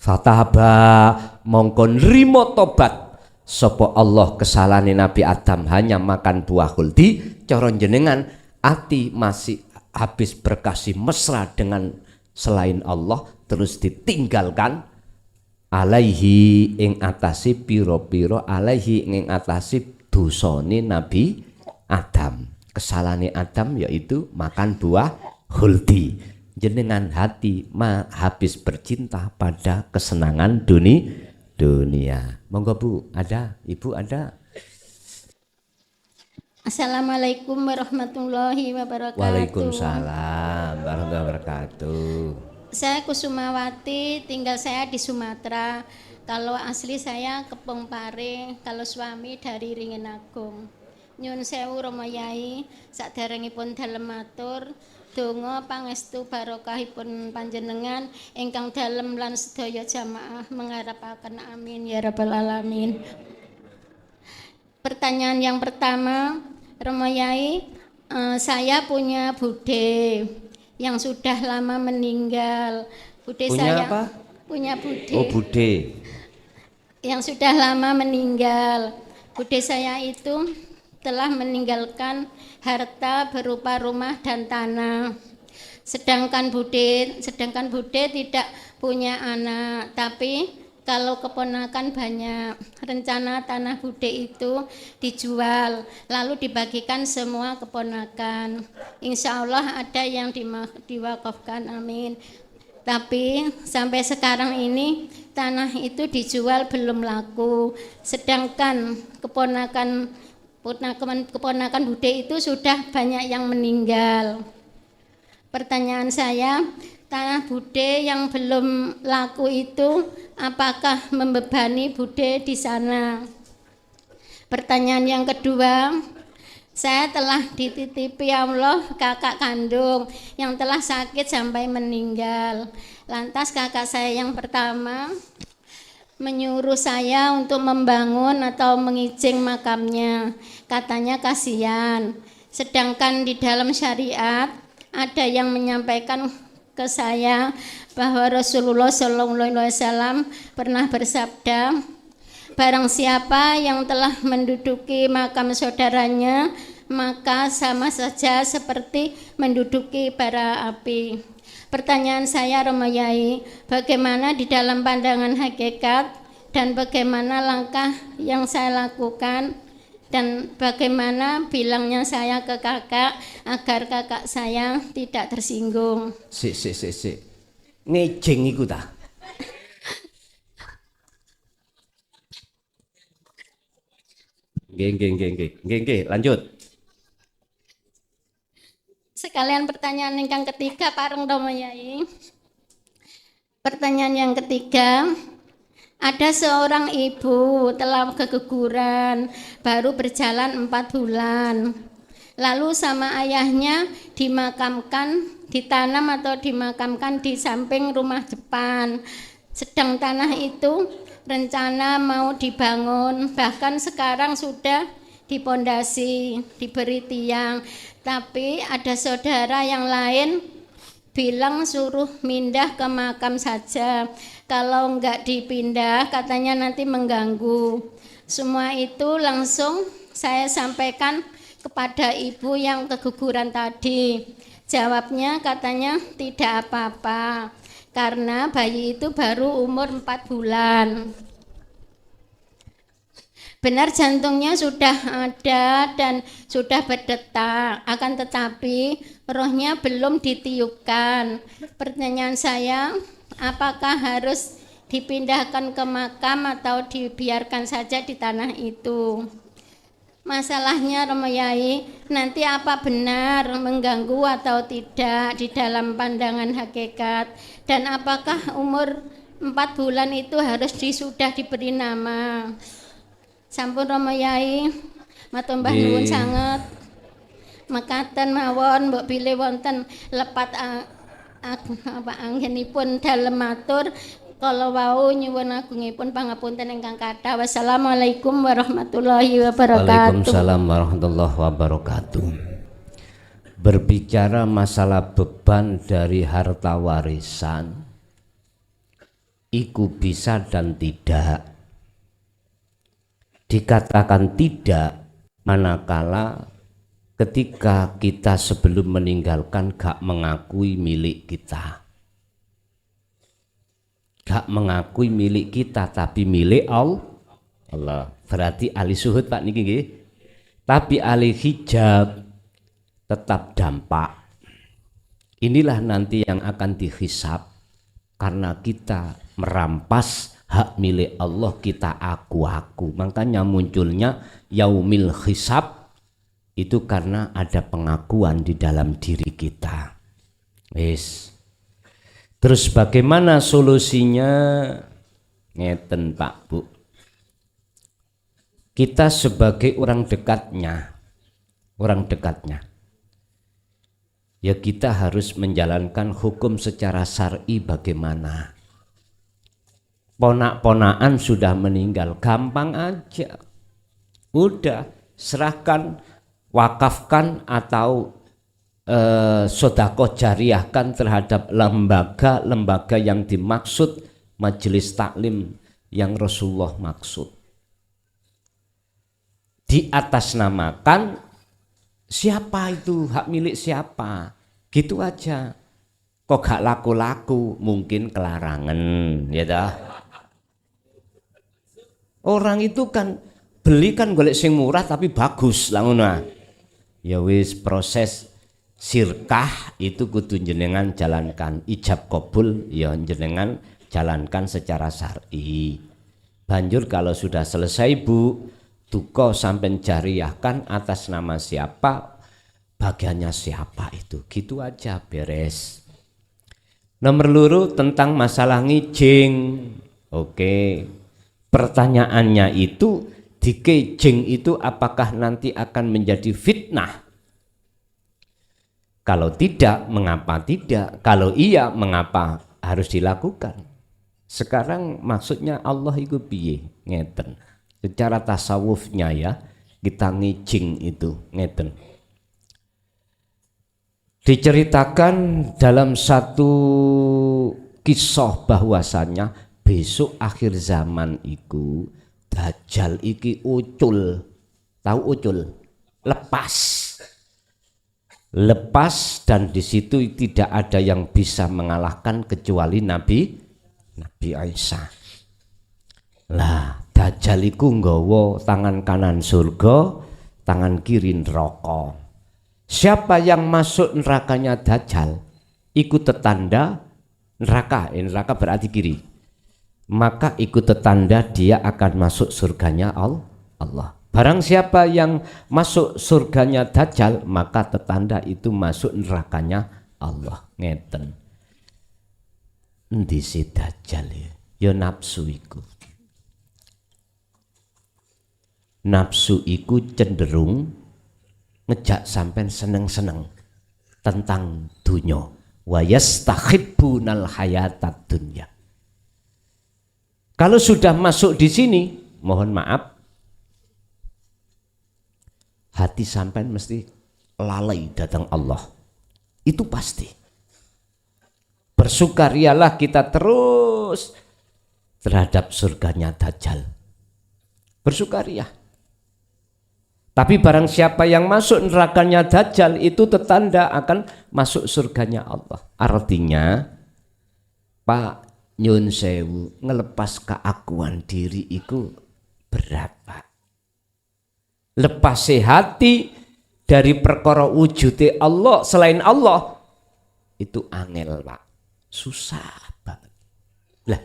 Speaker 2: Fatahaba mongko nrimo tobat sapa Allah kesalahane Nabi Adam hanya makan buah khuldi. Cara jenengan ati masih habis berkasih mesra dengan selain Allah terus ditinggalkan, alaihi ing atasi piro-piro, alaihi ing atasi dosane Nabi Adam. Kesalahane Adam yaitu makan buah khuldi. Jenengan hati habis bercinta pada kesenangan dunia. Monggo Bu, ada? Ibu ada?
Speaker 1: Assalamualaikum warahmatullahi wabarakatuh.
Speaker 2: Waalaikumsalam warahmatullahi wabarakatuh.
Speaker 1: Saya Kusumawati, tinggal saya di Sumatera. Kalau asli saya Kepong Pare, kalau suami dari Ringin Agung. Nyun sewu Rama Yai, saderengipun dalem matur donga pangestu barokahipun panjenengan ingkang dalem lan sedaya jamaah mengharapaken amin ya rabbal alamin. Pertanyaan yang pertama, Rama Yai, saya punya bude yang sudah lama meninggal. Bude
Speaker 2: Punya
Speaker 1: saya
Speaker 2: apa?
Speaker 1: punya bude.
Speaker 2: Oh, bude.
Speaker 1: Yang sudah lama meninggal. Bude saya itu telah meninggalkan harta berupa rumah dan tanah. Sedangkan bude tidak punya anak, tapi kalau keponakan banyak. Rencana tanah bude itu dijual, lalu dibagikan semua keponakan. Insya Allah ada yang diwakafkan, amin. Tapi sampai sekarang ini tanah itu dijual belum laku. Sedangkan keponakan bude itu sudah banyak yang meninggal. Pertanyaan saya, tanah bude yang belum laku itu apakah membebani bude di sana? Pertanyaan yang kedua, saya telah dititipi Allah kakak kandung yang telah sakit sampai meninggal. Lantas kakak saya yang pertama menyuruh saya untuk membangun atau mengijing makamnya. Katanya kasihan. Sedangkan di dalam syariat ada yang menyampaikan ke saya bahwa Rasulullah SAW pernah bersabda, barang siapa yang telah menduduki makam saudaranya maka sama saja seperti menduduki bara api. Pertanyaan saya Rama Yai, bagaimana di dalam pandangan hakikat dan bagaimana langkah yang saya lakukan dan bagaimana bilangnya saya ke kakak agar kakak saya tidak tersinggung.
Speaker 2: Si. Ngejeng iku ta. Nggih, lanjut.
Speaker 1: Sekalian pertanyaan yang ketiga pareng Rama Yai. Pertanyaan yang ketiga, ada seorang ibu telah keguguran, baru berjalan 4 bulan. Lalu sama ayahnya dimakamkan, ditanam atau dimakamkan di samping rumah depan. Sedang tanah itu rencana mau dibangun, bahkan sekarang sudah dipondasi, diberi tiang. Tapi ada saudara yang lain bilang suruh pindah ke makam saja. Kalau enggak dipindah katanya nanti mengganggu. Semua itu langsung saya sampaikan kepada ibu yang keguguran tadi. Jawabnya katanya tidak apa-apa karena bayi itu baru umur 4 bulan. Benar jantungnya sudah ada dan sudah berdetak, akan tetapi rohnya belum ditiupkan. Pertanyaan saya, apakah harus dipindahkan ke makam atau dibiarkan saja di tanah itu? Masalahnya Romo Yai, nanti apa benar mengganggu atau tidak di dalam pandangan hakikat, dan apakah umur 4 bulan itu harus sudah diberi nama? Sampun Romo Yai, matur mbah nuwun sanget. Mekaten mawon mbok bilih wonten lepat apa anggenipun dalem matur kala wau nyuwun agungipun pangapunten ingkang kathah. Wassalamualaikum warahmatullahi wabarakatuh.
Speaker 2: Waalaikumsalam warahmatullahi wabarakatuh. Berbicara masalah beban dari harta warisan, iku bisa dan tidak. Dikatakan tidak manakala ketika kita sebelum meninggalkan gak mengakui milik kita. Gak mengakui milik kita tapi milik Allah. Berarti ahli suhud Pak niki nggih. Tapi ahli hijab tetap dampak. Inilah nanti yang akan dihisab karena kita merampas hak milik Allah, kita aku-aku. Makanya munculnya yaumil hisab itu karena ada pengakuan di dalam diri kita. Wis. Terus bagaimana solusinya? Ngeten Pak Bu. Kita sebagai orang dekatnya, ya kita harus menjalankan hukum secara syar'i. Bagaimana? Ponak-ponakan sudah meninggal, gampang aja. Udah, serahkan, wakafkan atau sedekah jariyahkan terhadap lembaga-lembaga yang dimaksud, majelis taklim yang Rasulullah maksud. Diatasnamakan siapa itu, hak milik siapa, gitu aja. Kok gak laku-laku, mungkin kelarangan, ya dah. Orang itu kan beli kan golek sing murah tapi bagus lah ngono. Ya wis, proses sirkah itu kudu jenengan jalankan, ijab kabul ya jenengan jalankan secara syar'i. Banjur kalau sudah selesai Bu, duka sampai jariyahkan atas nama siapa, bagiannya siapa itu, gitu aja beres. Nomor loro tentang masalah ngijing. Oke, pertanyaannya itu dikejing itu apakah nanti akan menjadi fitnah? Kalau tidak, mengapa tidak? Kalau iya, mengapa harus dilakukan? Sekarang maksudnya Allah itu piye? Ngeten. Secara tasawufnya ya, kita ngijing itu ngeten. Diceritakan dalam satu kisah bahwasannya besok akhir zaman itu Dajjal iki ucul. Tahu ucul? Lepas dan di situ tidak ada yang bisa mengalahkan kecuali Nabi Isa. Lah Dajjal iku nggawa tangan kanan surga, tangan kiri neraka. Siapa yang masuk nerakanya Dajjal, ikut tetanda neraka. Neraka berarti kiri. Maka ikut tetanda dia akan masuk surganya Allah. Barang siapa yang masuk surganya Dajjal, maka tetanda itu masuk nerakanya Allah. Ngeten. Endi si Dajjal ya? Ya nafsu iku. Nafsu iku cenderung ngejak sampean seneng-seneng tentang dunya. Wa yastahibbunal hayatad dunya. Kalau sudah masuk di sini, mohon maaf, hati sampean mesti lalai datang Allah. Itu pasti. Bersukarialah kita terus terhadap surganya Dajjal. Bersukaria. Tapi barang siapa yang masuk nerakanya Dajjal itu tetanda akan masuk surganya Allah. Artinya, Pak nyun sewu, ngelepas keakuan diri itu berat Pak. Lepas hati dari perkara wujude Allah selain Allah itu angel Pak, susah banget. Lah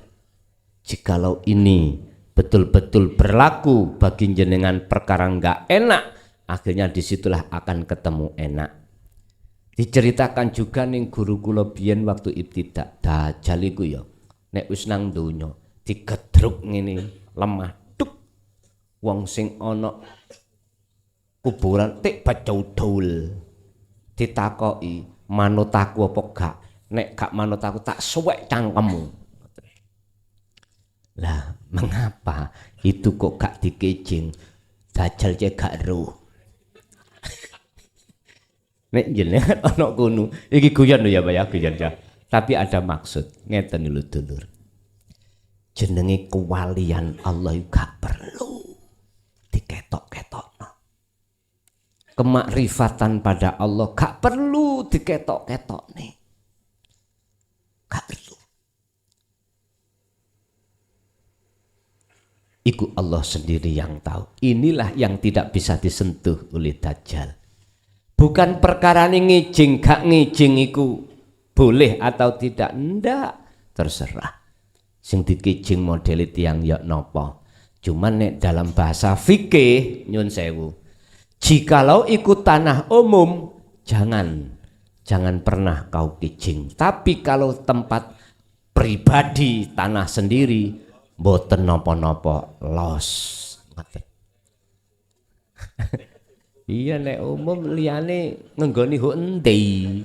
Speaker 2: jikalau ini betul-betul berlaku bagi jenengan perkara nggak enak, akhirnya disitulah akan ketemu enak. Diceritakan juga ning guru kula biyen waktu ibtidak, Dajjal iku ya nek wis nang donya digedruk ngene lemah duk, wong sing ana kuburan tik bacaudul, ditakoki manut aku apa gak, nek gak manut aku tak suwek cangkemmu. Lah mengapa itu kok gak dikejing, Dajjal cek gak roh. Nek jenengan ana kono iki guyon lho ya Pak ya, guyon ya. Tapi ada maksud, ngeten lho dulur. Jenenge kewalian Allah gak perlu diketok-ketokno. Kemakrifatan pada Allah gak perlu diketok-ketokne. Gak perlu. Iku Allah sendiri yang tahu. Inilah yang tidak bisa disentuh oleh Dajjal. Bukan perkara ini ngijing gak ngijing iku boleh atau tidak, ndak, terserah. Sing dikijing model tiyang ya napa. Cuman nek dalam bahasa fikih nyun sewu, jikalau ikut tanah umum jangan pernah kau kijing. Tapi kalau tempat pribadi tanah sendiri mboten napa-napa los. Iya nek umum liyane ngenggoni ho endi.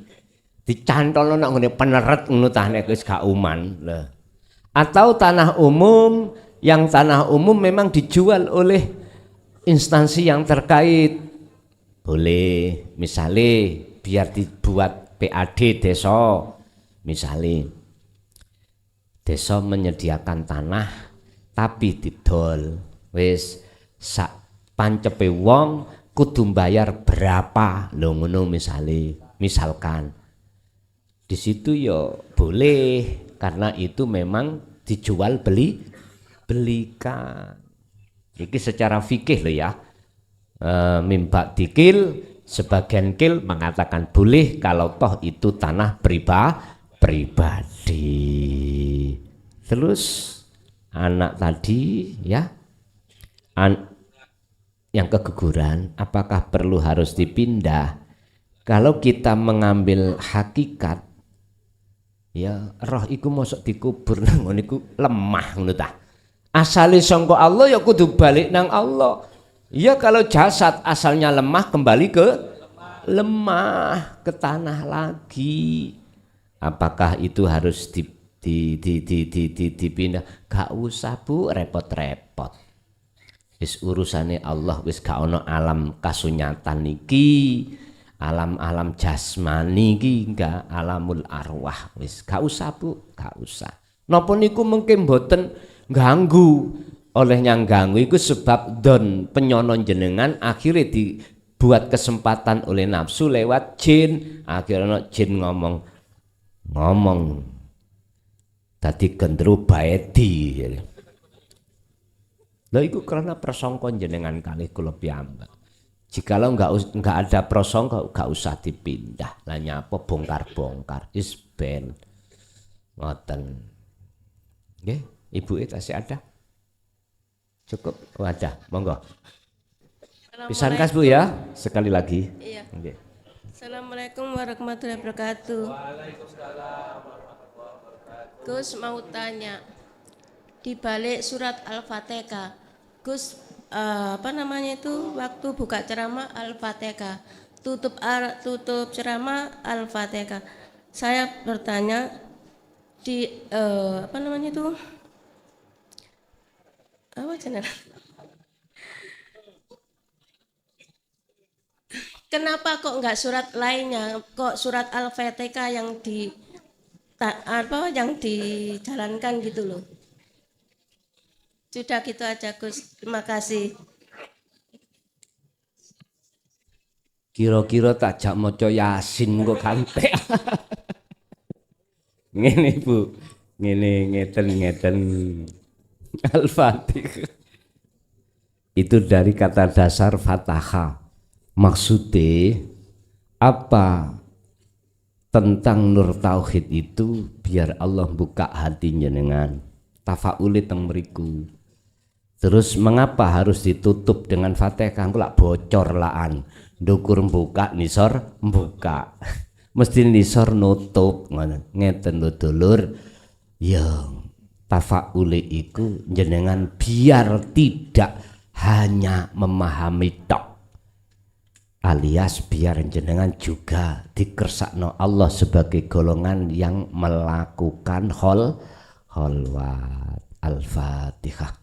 Speaker 2: Dicantolno nang ngene peneret ngono tah nek wis gak uman. Lah. Atau tanah umum, yang tanah umum memang dijual oleh instansi yang terkait. Boleh, misalnya biar dibuat PAD desa. Misalnya desa menyediakan tanah tapi didol. Wis sak pancepe wong kudu bayar berapa lho ngono misalkan di situ ya boleh karena itu memang dijual belikan. Iki secara fikih lho ya. Mimba dikil sebagian kil mengatakan boleh kalau toh itu tanah pribadi. Terus anak tadi ya yang keguguran, apakah perlu harus dipindah? Kalau kita mengambil hakikat, ya roh iku mosok dikubur nang ngene iku lemah ngono ta. Asale sangka Allah ya kudu balik nang Allah. Ya kalau jasad asalnya lemah kembali ke lemah, ke tanah lagi. Apakah itu harus dipindah? Gak usah Bu, repot-repot. Wis urusane Allah, wis gak ono alam kasunyatan iki, alam jasmani iki, enggak alamul arwah. Wis gak usah Bu, gak usah. Napa niku mungkin mboten ganggu. Olehnya ganggu iku sebab don penyono jenengan akhirnya dibuat kesempatan oleh nafsu lewat jin. Akhirnya jin ngomong dadi gendero baedi. Lah iku karena prasangka jenengan kalih kula piyambak. Jikalau enggak ada prasangka enggak usah dipindah. Lah nyapa bongkar-bongkar is ben. Ngoten. Nggih, ibuke tasih ada? Cukup wadah, monggo. Pisan kas Bu ya, sekali lagi.
Speaker 7: Iya.
Speaker 2: Nggih.
Speaker 7: Assalamualaikum warahmatullahi wabarakatuh. Waalaikumsalam warahmatullahi wabarakatuh. Gus mau tanya, di balik surat Al-Fatihah, Gus apa namanya itu waktu buka ceramah Al-Fatihah, tutup ceramah Al-Fatihah. Saya bertanya di apa namanya itu? Apa channel? Kenapa kok enggak surat lainnya? Kok surat Al-Fatihah yang yang dijalankan gitu loh? Sudah gitu aja Gus. Terima kasih.
Speaker 2: Kira-kira tak jak maca Yasin kok kantek. Ngene Bu. Ngeten. Al-Fatihah. Itu dari kata dasar Fataha. Maksudnya apa tentang nur tauhid itu biar Allah buka hati jenengan. Tafauli teng mriku. Terus mengapa harus ditutup dengan Fatihah? Engko lak bocor laan. Ndukur buka, nisor buka. Mesti nisor nutup ngono. Ngeten lho dulur. Ya, tafaule iku jenengan biar tidak hanya memahami tok. Alias biar jenengan juga dikersakno Allah sebagai golongan yang melakukan kholwat. Al-Fatihah.